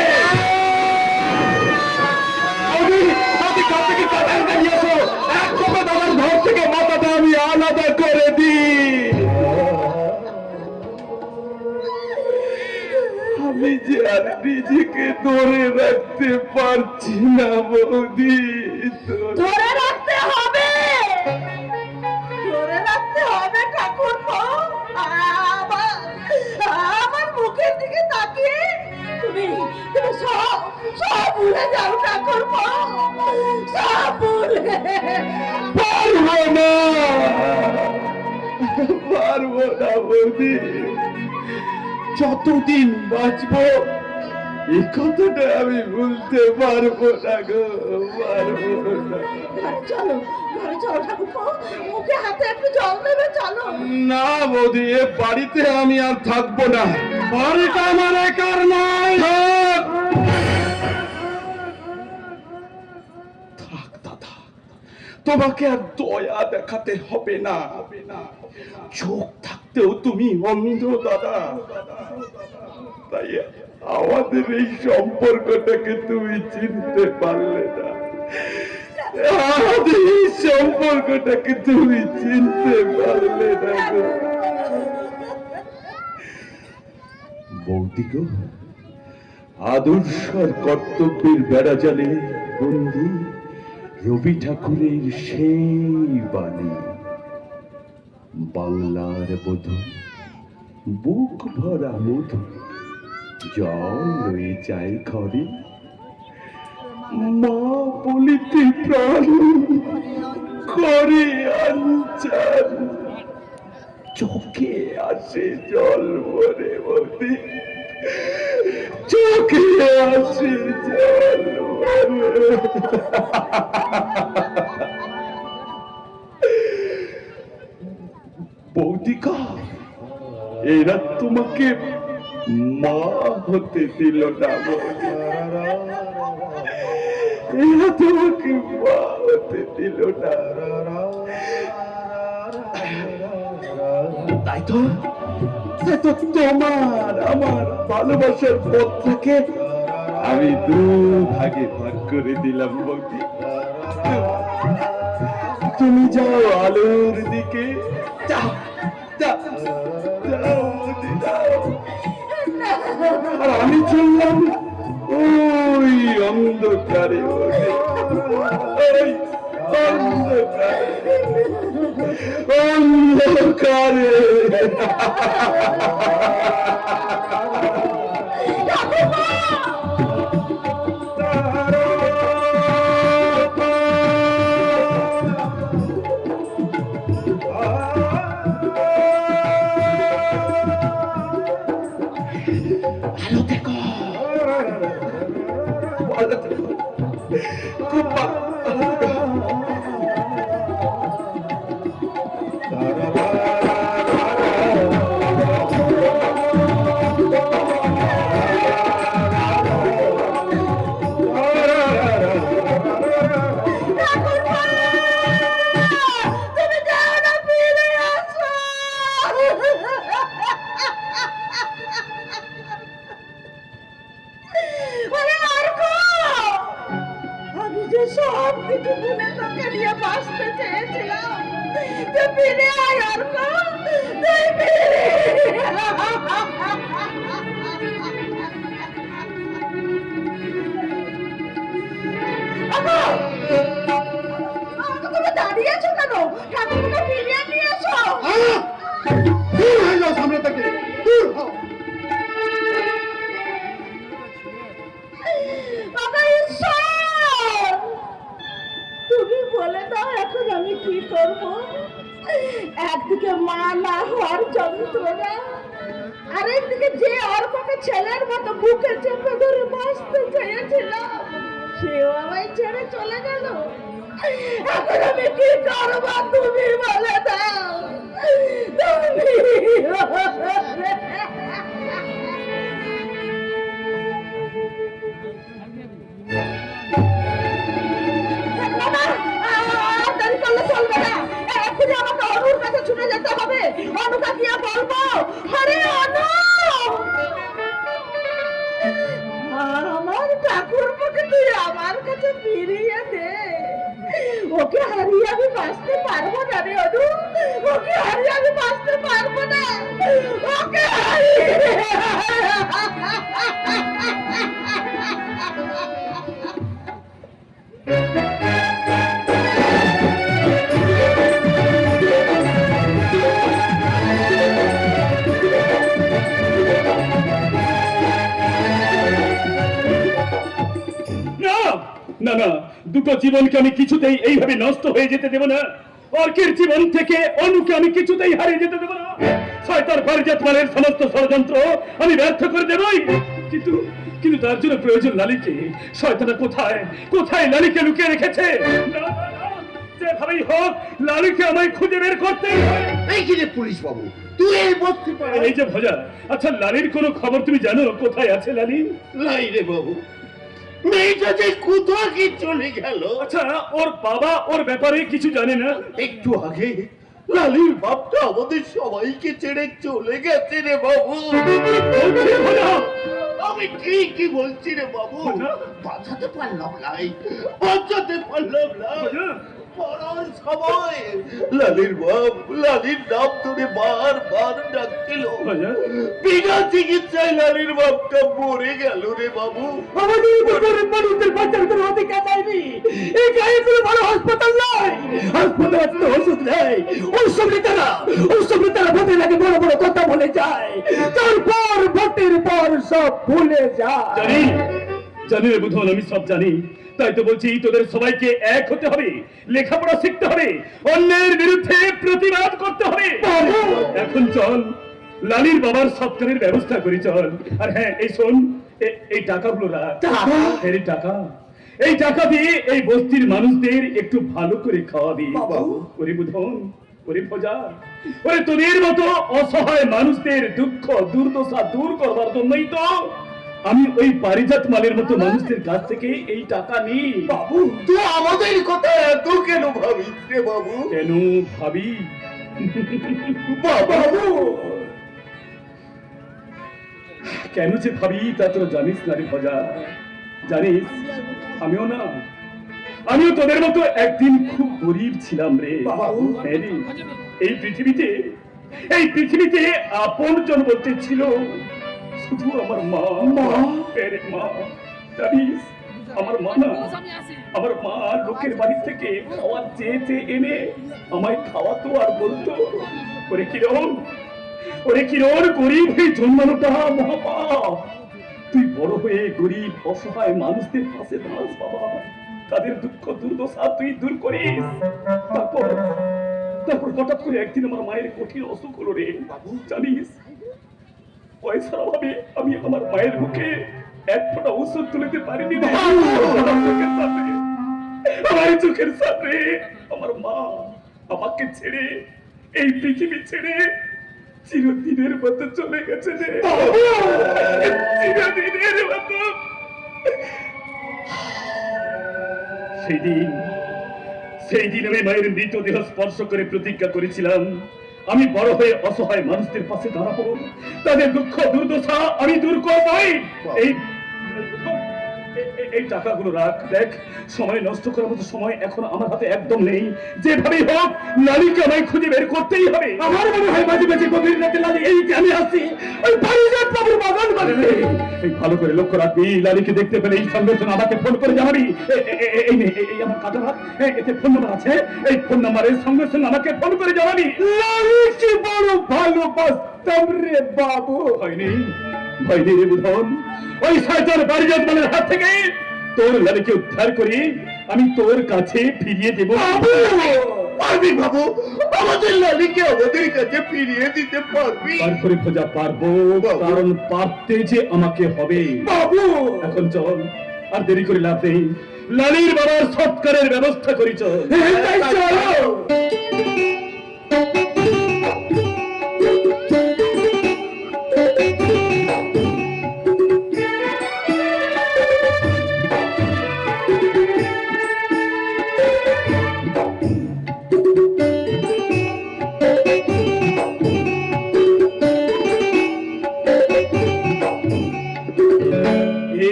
S5: দাদার ঘর থেকে মাথাটা আমি আলাদা করে দিই। আমি যে আর নিজেকে ধরে রাখতে পারছি না বৌদি।
S2: ধরে রাখতে হবে, ধরে রাখতে হবে ঠাকুরপো। আমার মুখের দিকে তাকিয়ে তুমি তুমি সব সব ভুলে যাও ঠাকুরপো, সব ভুলে।
S5: পারবো না, পারবো না বৌদি। যতদিন বাঁচবো এই কথাটা আমি ভুলতে পারবো না গো, পারবো না।
S2: ঘরে চলো, ঘরে চলো ঠাকুরপো, মুখে হাতে একটু জল দেবে, চলো।
S5: না বৌদি, এ বাড়িতে আমি আর থাকবো না।
S3: বাড়িটা আমার একার নয়।
S5: থাক দাদা, তোমাকে আর দয়া দেখাতে হবে না। চোখ থাকতেও তুমি অন্ধ দাদা। তাই আমাদের এই সম্পর্কটাকে তুমি চিনতে পারলে না। আমাদের এই সম্পর্কটাকে তুমি চিনতে পারলে না গো। বৌদি গো, আদর্শ আর কর্তব্যের বেড়াজালে বন্দি রবি ঠাকুরের সেই বাণী। বাংলার বধূ, বুক ভরা মধু, জল রয়ে যায় ঘরে। মা বলিতে প্রাণ করে আঞ্চান, চোখে আসে জল ভরে বৌদি, চোখে আসে জল ভরে। বৌদিকা, এরা তোমাকে মা হতে দিল না বৌদি, এরা তোমাকে মা হতে দিল না। তাই তো তোমার আমার ভালোবাসার পথটাকে আমি দু ভাগে ভাগ করে দিলাম বৌদি। তুমি যাও আলোর দিকে, যাও যাও যাও বৌদি, যাও। আর আমি চললাম ওই অন্ধকারে, ওই অন্ধকারে, অন্ধকারে। ভালো থেকো, ভালো থেকো, খুব ভালো থেকো।
S2: তুমি যাও না, ফিরে আসো। ওরে অর্ক, আমি যে সব কিছু ভুলে তোকে নিয়ে বাঁচতে চেয়েছিলাম। তুই ফিরে আয় অর্ক, তুই ফিরে তুমি দাঁড়িয়ে আছো কেন? ঠাকুরকে ফিরিয়ে নিয়ে এসো।
S3: দূর হয়ে যাও সামনে থেকে, দূর হও।
S2: বাবা ঈশ্বর, তুমি বলে দাও এখন আমি কি করব? একদিকে মা না হওয়ার যন্ত্রণা, আরেকদিকে যে অর্ককে ছেলের মতো বুকে চেপে ধরে বাঁচতে চেয়েছিলাম, সেও আমায় ছেড়ে চলে গেল। এখন আমি কি করবো তুমি বলে দাও। দেরি করলে চলবে না, এক্ষুনি আমাকে অনুর কাছে ছুটে যেতে হবে। অনুকে গিয়ে বলবো, আরে অনু,
S3: দুটো জীবনকে আমি কিছুতেই এইভাবে নষ্ট হয়ে যেতে দেব না। অর্কের জীবন থেকে অনুকে আমি কিছুতেই হারিয়ে যেতে দেব না। শয়তান পারিজাত মালের সমস্ত ষড়যন্ত্র আমি ব্যর্থ করে দেবই, কিন্তু কিন্তু তার জন্য প্রয়োজন লালিকে। শয়তানা কোথায় কোথায় লালিকে লুকিয়ে রেখেছে? না, না, না, যেভাবেই হোক লালিকে আমায় খুঁজে বের করতে হবে।
S6: এই কি রে পুলিশ বাবু, তুই এই বস্তি পাড়ায়
S3: এই যে ভজা, আচ্ছা লালির কোনো খবর তুমি জানো? কোথায় আছে লালি?
S6: নাই রে বাবু, মেয়েটা যে কোথাও কি চলে গেল।
S3: আচ্ছা ওর বাবা ওর ব্যাপারে কিছু জানে না?
S6: একটু আগে লালির বাপটা আমাদের সবাইকে ছেড়ে চলে গেছে রে বাবু।
S3: বলছি ভজা,
S6: আমি ঠিকই বলছি রে বাবু,
S3: ভজা?
S6: বাঁচাতে পারলাম নাই, বাঁচাতে পারলাম না।
S3: ভজা?
S6: পড়ার সময় লালির বাপ লালির নাম ধরে বারবার ডাকছিল।
S3: ভজা?
S6: বিনা চিকিৎসায় লালির বাপটা মরে গেল রে বাবু।
S4: আমাদের উপরে মানুষদের বাঁচার কোনো অধিকার নেই। এই গায়ে কোনো ভালো হাসপাতাল নাই, হাসপাতাল তো ওষুধ নেই। ওষুধে তারা ভোটের আগে বড় বড় কথা বলে যায়, তারপর ভোটের পর সব ভুলে যায়।
S3: জানি জানি রে বুধন, আমি সব জানি। তাই তো বলছি তোদের সবাইকে এক হতে হবে, লেখাপড়া শিখতে হবে, অন্যের বিরুদ্ধে প্রতিবাদ করতে হবে। এখন চল লালির বাবার সৎকারের ব্যবস্থা করি, চল। আর হ্যাঁ এই শোন, এই টাকাগুলো রাখ। এই টাকা, এই টাকা দিয়ে এই বস্তির মানুষদের একটু ভালো করে খাওয়াবি। ওরে বুধন, ওরে ভজা, ওরে তোদের মতো অসহায় মানুষদের দুঃখ দুর্দশা দূর করবার জন্যই তো আমি ওই পারিজাত মালের মতো মানুষদের কাছ থেকে এই টাকা নিই।
S6: বাবু তুই আমাদের কথা এত কেন ভাবিস রে বাবু?
S3: কেন ভাবি?
S6: বাবু
S3: কেন যে ভাবি তা তোরা জানিস না রে ভজা। জানিস আমিও তোদের মতো একদিন খুব গরিব ছিলাম রে। হ্যাঁ রে, এই পৃথিবীতে আপনজন বলতে ছিল শুধু আমার মা। হ্যাঁ রে, মা। জানিস আমার মা না, আমার মা লোকের বাড়ি থেকে খাওয়ার চেয়ে এনে আমায় খাওয়াতো আর বলতো, ওরে কিরণ গরিব হয়ে জন্মানোটা মহাপাপ। তুই বড় হয়ে গরিব অসহায় মানুষদের পাশে দাঁড়াস বাবা, তাদের দুঃখ দুর্দশা তুই দূর করিস। তারপর হঠাৎ করে একদিন আমার মায়ের কঠিন অসুখ হলো রে। জানিস পয়সার অভাবে আমি আমার মায়ের মুখে এক ফোঁটা ওষুধ তুলতে পারিনি রে। আমার চোখের সামনে আমার মা আমাকে ছেড়ে, এই পৃথিবী ছেড়ে চিরদিনের মতো চলে গেছে রে। চিরদিনের মতো। সেই দিন আমি মায়ের মৃতদেহ স্পর্শ করে প্রতিজ্ঞা করেছিলাম, আমি বড় হয়ে অসহায় মানুষদের পাশে দাঁড়াবো, তাদের দুঃখ দুর্দশা আমি দূর করবই। এই টাকাগুলো রাখ। দেখ, সময় নষ্ট করার মতো সময় এখন আমার হাতে একদম নেই। যেভাবেই হোক লালিকে আমায় খুঁজে বের করতেই হবে।
S4: আমার মনে হয় মাঝে মাঝে গভীর রাতে লালি এই আমি আসি ওই পারিজাত বাবুর বাগান বাড়িতে।
S3: এই ভালো করে লক্ষ্য রাখবি, লালিকে দেখতে পেলে এই সঙ্গে সঙ্গে আমাকে ফোন করে জানাবি। এই আমার কাটা হাত, এতে ফোন নাম্বার আছে, এই ফোন নাম্বারের সঙ্গে সঙ্গে আমাকে ফোন করে জানাবি।
S4: লালিকে বড় ভালোবাসতাম রে বাবু।
S3: ভয় নেই রে বুধন, ওই শয়তান পারিজাত মালের হাত থেকে তোর লালিকে উদ্ধার করি আমি তোর কাছে ফিরিয়ে দেব।
S6: পারবি বাবু, আমাদের লালিকে আমাদের কাছে ফিরিয়ে দিতে পারবি?
S3: তারপরে খোঁজা পারবো, কারণ পারতে যে আমাকে হবে
S4: বাবু।
S3: এখন চল, আর দেরি করে লাভ নেই, লালির বাবার সৎকারের ব্যবস্থা করি, চল।
S4: চলো।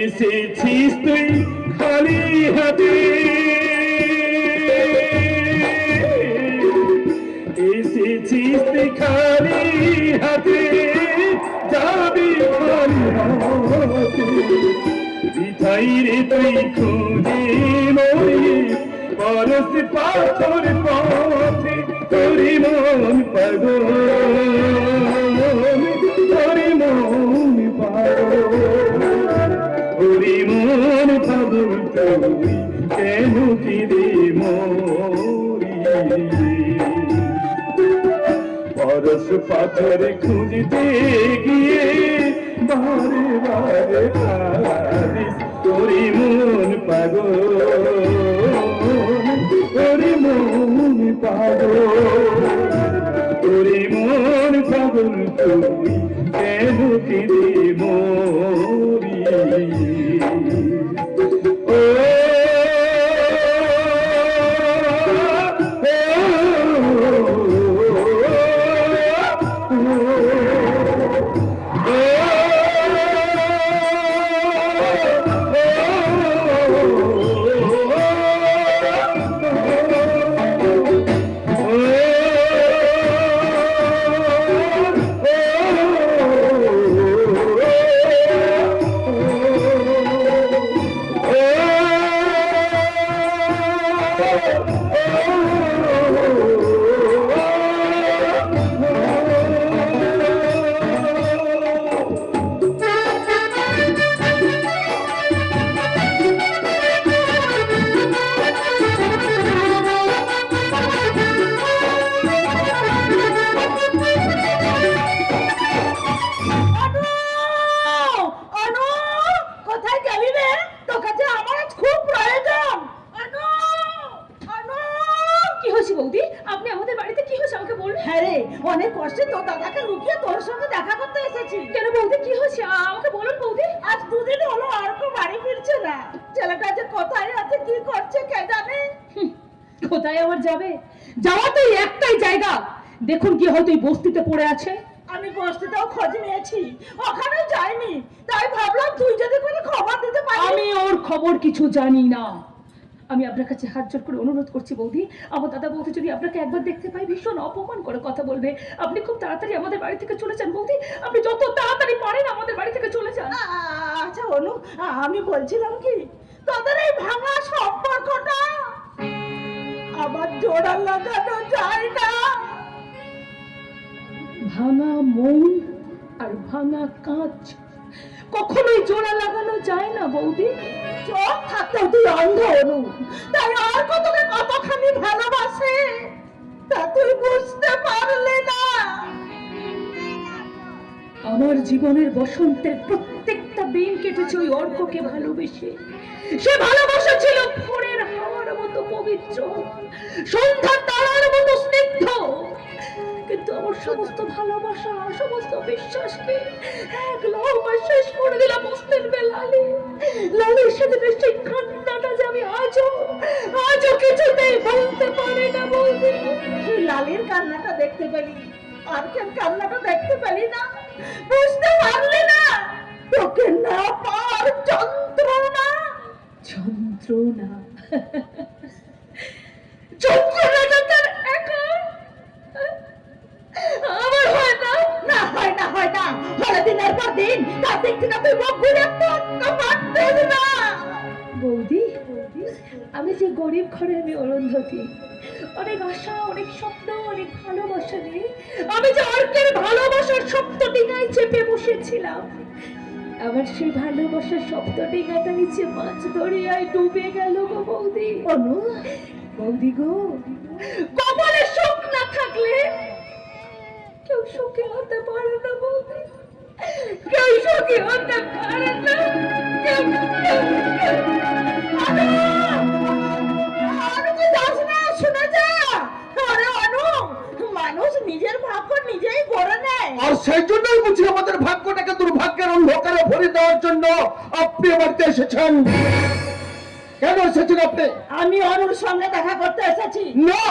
S3: এসেছিস তুই খালি হাতে, এসেছিস তুই খালি হাতে, যাবি খালি হাতে। বিথাই রে তুই খুঁজে মরি পরশ পাথর পথে, তোরি মন পাগল, তোরি মন পাগল, ওরে মন পাগল তুই কেন
S5: পরশ পাথর খুঁজতে গিয়ে বারে বারে কাঁদিস তোরি মন পাগল, তোরি মন পাগল, তোরি মন পাগল তুই কেন কেঁদে মরি ও
S2: অনু, কোথায় গেলি রে? তোর কাছে আমার আজ খুব প্রয়োজন। অনু, অনু। কি হয়েছে বৌদি? আপনি আমাদের বাড়িতে কি হয়েছে আমাকে বলুন। হ্যাঁ রে, অনেক কষ্টে তোর দাদাকে লুকিয়ে তোর সঙ্গে দেখা করতে এসেছি। কেন বৌদি, কি হয়েছে আমাকে বলুন বৌদি। আজ দুদিন হলো আর কেউ বাড়ি ফিরছে না। ছেলেটা যে কোথায় আছে কি করছে কে জানে। কোথায় আবার যাবে? যাওয়া তো একটাই জায়গা। দেখুন কি হয়তো এই বস্তিতে পড়ে আছে। আমি বস্তিতেও খোঁজ নিয়েছি, ওখানে যাইনি। তাই ভাবলাম তুই যদি কোনো খবর দিতে পারিস। আমি ওর খবর কিছু জানি না। আমি আপনার কাছে হাত জোড় করে অনুরোধ করছি বৌদি, আমার দাদা বৌদি যদি আপনাকে একবার দেখতে পাই ভীষণ অপমান করে কথা বলবে। আপনি খুব তাড়াতাড়ি আমাদের বাড়ি থেকে চলে যান বৌদি। আপনি যত তাড়াতাড়ি পারেন আমাদের বাড়ি থেকে চলে যান। আচ্ছা অনু, আমি বলছিলাম কি, তোদের এই ভাঙা সম্পর্কটা আবার জোড়া লাগানো যায় না। ভাঙা মন আর ভাঙা কাঁচ কখনোই জোড়া লাগানো যায় না বৌদি। চোখ থাকতেও তুই অন্ধ অনু, তাই আর তোকে কতখানি ভালোবাসে তা তুই বুঝতে পারলে না। আমার জীবনের বসন্তের প্রত্যেকটা দিন কেটেছে ওই অর্ককে ভালোবেসে। সে ভালোবাসা ছিল ভোরের হাওয়ার মতো পবিত্র, সন্ধ্যার তারার মতো স্নিগ্ধ। কিন্তু আমার সমস্ত ভালোবাসা, সমস্ত বিশ্বাসকে এক লহমায় শেষ করে দিলাম অস্তের লালে। লালের সাথে সেই কান্নাটা যে আমি আজও কিছুতেই বলতে পারি না বলতে। লালের কান্নাটা দেখতে পেলি, আর কেন কান্নাটা দেখতে পেলি না? বুঝতে পারলি না? তোকে না পার যন্ত্রণা, যন্ত্রণা, যন্ত্রণাটা তার একা। আমার হয় না, না হয় না, হয় না। হলে দিনের পর দিন তার দিক থেকে তুই মুখ ঘুরে পারতেন না। বৌদি, আমি যে গরিব ঘরের মেয়ে অরুন্ধতী, অনেক আশা, অনেক স্বপ্ন, অনেক ভালোবাসা নিয়ে আমি যে অর্কের ভালোবাসার সপ্ত ডিঙায় চেপে বসেছিলাম। আমার সেই ভালোবাসার সপ্ত ডিঙাটা নিচে মাছ দরিয়ায় ডুবে গেল গো বৌদি। অনু, বৌদি গো, কপালে সুখ না থাকলে কেউ সুখী হতে পারে না বৌদি। কেউ সুখী হতে পারে না। শুনে যা। আরে অনু, মানুষ নিজের ভাগ্য নিজেই গড়ে নেয়।
S6: আর সেই জন্যই বুঝি আমাদের ভাগ্যটাকে দুর্ভাগ্যের অন্ধকারে ভরে দেওয়ার জন্য আপনি বাড়িতে এসেছেন। কেন এসেছেন আপনি?
S2: আমি অনুর সঙ্গে দেখা করতে এসেছি।
S6: না,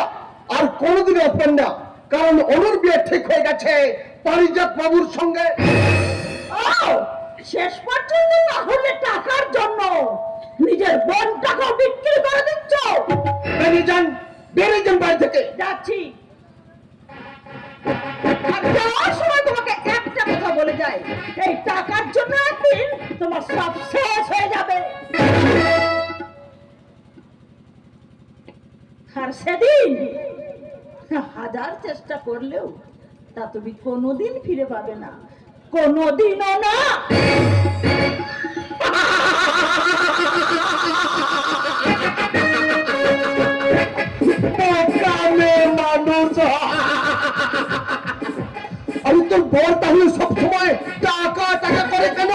S6: আর কোনোদিন আসবেন না, কারণ অনুর বিয়ে ঠিক হয়ে গেছে পারিজাত বাবুর সঙ্গে।
S2: শেষ পর্যন্ত তাহলে টাকার জন্য নিজের বোনটাকে বিক্রি করে দিচ্ছ।
S6: বেরিয়ে যান, বেরিয়ে যান বাড়ি থেকে।
S2: যাচ্ছি। আর যাওয়ার সময় তোমাকে একটা কথা বলে যাই, এই টাকার জন্য একদিন তোমার সব শেষ হয়ে যাবে। আর সেদিন হাজার চেষ্টা করলেও তা তুমি কোনোদিন ফিরে পাবে না, কোনোদিনও না।
S6: মানুষ আমি তোর বর তাহলে সবসময় টাকা টাকা করে কেন?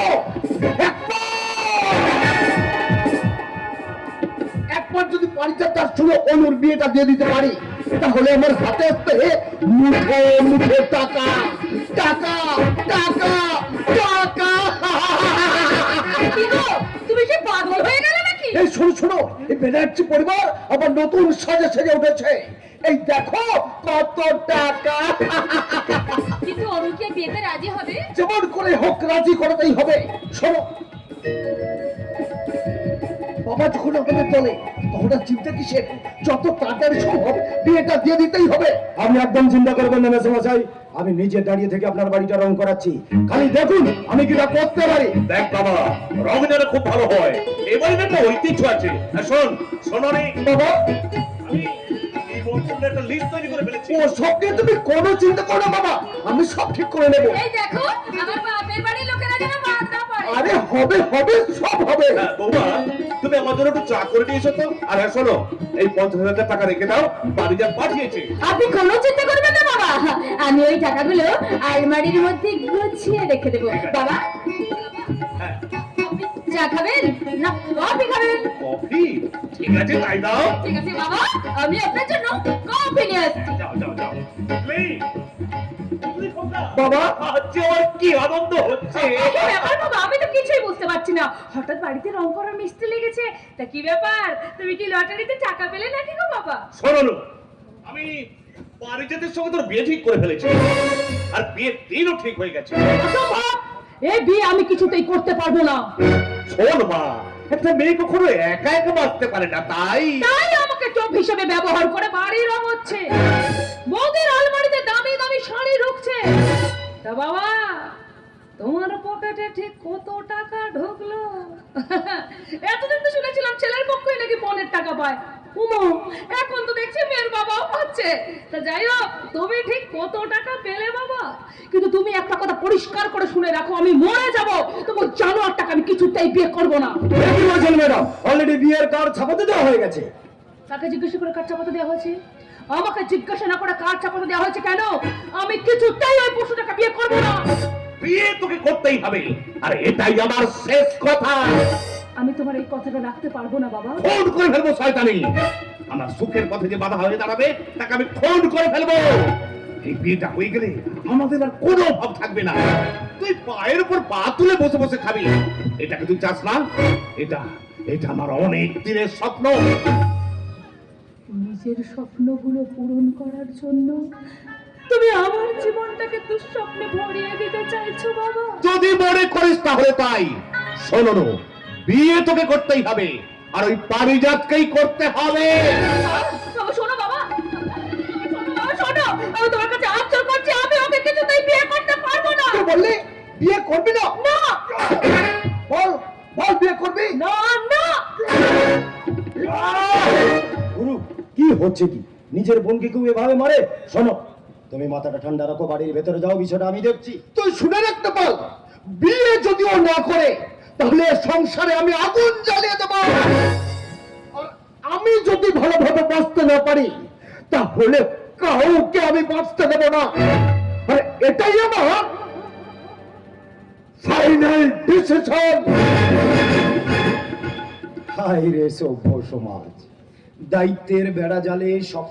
S6: একবার যদি পারিজাতার সঙ্গে অনুর বিয়েটা দিয়ে দিতে পারি, তাহলে আমার হাতে হাতে মুঠে মুঠে টাকা টাকা টাকা টাকা।
S2: কি গো, তুমি কি পাগল হয়ে গেলে নাকি?
S6: এই শোনো শোনো, এই ব্যানার্জি পরিবার আবার নতুন সাজে সেজে উঠেছে। এই দেখো কত টাকা।
S2: কিন্তু অরুণ কি বিয়েতে রাজি হবে?
S6: যেমন করে হোক রাজি করাতেই হবে। শোনো, বাবা যখন আমাদের দলে, তখন আর চিন্তা কিসের? যত তাড়াতাড়ি সম্ভব বিয়েটা দিয়ে দিতেই হবে।
S7: আপনি একদম চিন্তা করবেন না মেসোমশাই, আমি নিজে দাঁড়িয়ে থেকে আপনার বাড়িটা রং করাচ্ছি। খালি দেখুন আমি কিটা করতে পারি।
S1: দেখ বাবা, রং যেন খুব ভালো হয়, এবারে একটা ঐতিহ্য আছে। আর শোন শোনানি
S6: বাবা,
S1: আমি এই বছর একটা লিস্ট তৈরি করে ফেলেছি।
S6: ও সব নিয়ে তুমি কোনো চিন্তা করো না বাবা, আমি সব ঠিক করে নেব।
S2: এই দেখো, আমার বাপের বাড়ির লোকেরা যেন বাদ না পড়ে।
S6: আরে হবে হবে, সব হবে।
S1: হ্যাঁ, বৌমা তুমি আমার জন্য একটু চা করে নিয়ে এসো তো। আর হ্যাঁ শোনো, এই 50,000 টাকা রেখে দাও, বাড়ি যা পাঠিয়েছে।
S2: আপনি কোনো চিন্তা করবেন না বাবা, আমি ওই টাকাগুলো আলমারির মধ্যে গুছিয়ে রেখে দেবো। বাবা,
S1: হ্যাঁ,
S2: আপনি চা খাবেন না কফি খাবেন?
S1: কফি? ঠিক আছে তাই দাও।
S2: ঠিক আছে বাবা, আমি আপনার জন্য কফি নিয়ে আসছি।
S1: যাও যাও যাও প্লিজ।
S6: বাবা,
S1: আজ আমার কি আনন্দ হচ্ছে।
S2: কি ব্যাপার বাবা, আমি তো কিছুই বুঝতে পারছি না। হঠাৎ বাড়িতে রং করার মিস্ত্রি লেগেছে, তা কি ব্যাপার? তুমি কি লটারিতে টাকা পেলে নাকি গো বাবা?
S1: শোনো, আমি পারিজাতের সঙ্গে তোর বিয়ে ঠিক করে ফেলেছি, আর বিয়ের দিনও ঠিক হয়ে গেছে।
S2: অসম্ভব, এই বিয়ে আমি কিছুতেই করতে পারবো না।
S1: শোন মা, একটা মেয়ে কখনো একা একা বাঁচতে পারে না, তাই
S2: তাই আমাকে চোখ হিসেবে ব্যবহার করে বাড়ি রং হচ্ছে, বৌদির আলমারিতে দামি দামি শাড়ি ঢুকছে। তা বাবা, তোমার পকেটে ঠিক কত টাকা ঢুকলো? এতদিন তো শুনেছিলাম ছেলের পক্ষই নাকি বোনের টাকা পায়। উমা, এখন তো দেখছি মেয়ের বাবাও পাচ্ছে। তা যাই হোক, তুমি ঠিক কত টাকা পেলে বাবা? কিন্তু তুমি একটা কথা পরিষ্কার করে শুনে রাখো, আমি মরে যাব তবু জানোয়ার টাকা আমি কিছুতেই বিয়ে করবো না।
S7: কি বলছেন ম্যাডাম? অলরেডি বিয়ের কার্ড ছাপাতে দেওয়া হয়ে গেছে।
S2: তাকে জিজ্ঞাসা করে কার চাপাতে দেওয়া হয়েছে? আমাকে জিজ্ঞাসা না করে কার চাপাতে দেওয়া হয়েছে কেন? আমি কিছুতেই ওই পশুটাকে বিয়ে করবো না।
S1: বিয়ে তোকে করতেই হবে, আর এটাই আমার শেষ কথা।
S2: আমি তোমার এই কথাটা রাখতে পারবো না বাবা।
S1: খুন করে ফেলবো শয়তানি। আমার সুখের পথে যে বাধা হয়ে দাঁড়াবে, তাকে আমি খুন করে ফেলবো। এই বিয়েটা হয়ে গেলে আমাদের আর কোনো অভাব থাকবে না। তুই পায়ের উপর পা তুলে বসে বসে খাবি। এটাকে তুই চাস না? এটা এটা আমার অনেক দিনের স্বপ্ন।
S2: নিজের স্বপ্নগুলো পূরণ করার জন্য তুমি আমার জীবনটাকে দুঃস্বপ্নে ভরিয়ে দিতে চাইছো বাবা?
S1: যদি মনে করিস তাহলে তাই। শোনো, বিয়ে তোকে করতেই হবে, আর ওই পারিজাতকেই করতে হবে।
S2: বাবা শোনো বাবা, শোনো বাবা, শোনো, আমি তোমার কাছে আবদার করছি, আমি ওকে কিছুতেই বিয়ে করতে পারবো না।
S6: তুই বললি বিয়ে করবি না?
S2: না
S6: বল বল, বিয়ে করবি
S2: না না।
S7: গুরু, কি হচ্ছে কি? নিজের বোনকে কেউ এভাবে মারে? শোনো, তুমি মাথাটা ঠান্ডা রাখো, বাড়ির ভেতরে যাও, বিষয়টা আমি দেখছি।
S6: তুই শুনে রাখতে পার, বিয়ে যদি ও না করে তাহলে সংসারে আমি আগুন জ্বালিয়ে দেব। আর আমি যদি ভালোভাবে বাঁচতে না পারি, তাহলে কাউকে আমি বাঁচতে দেব না। আর এটাই আমার ফাইনাল ডিসিশন।
S7: হায় রে সভ্য সমাজ, দায়িত্বের বেড়া জালে সব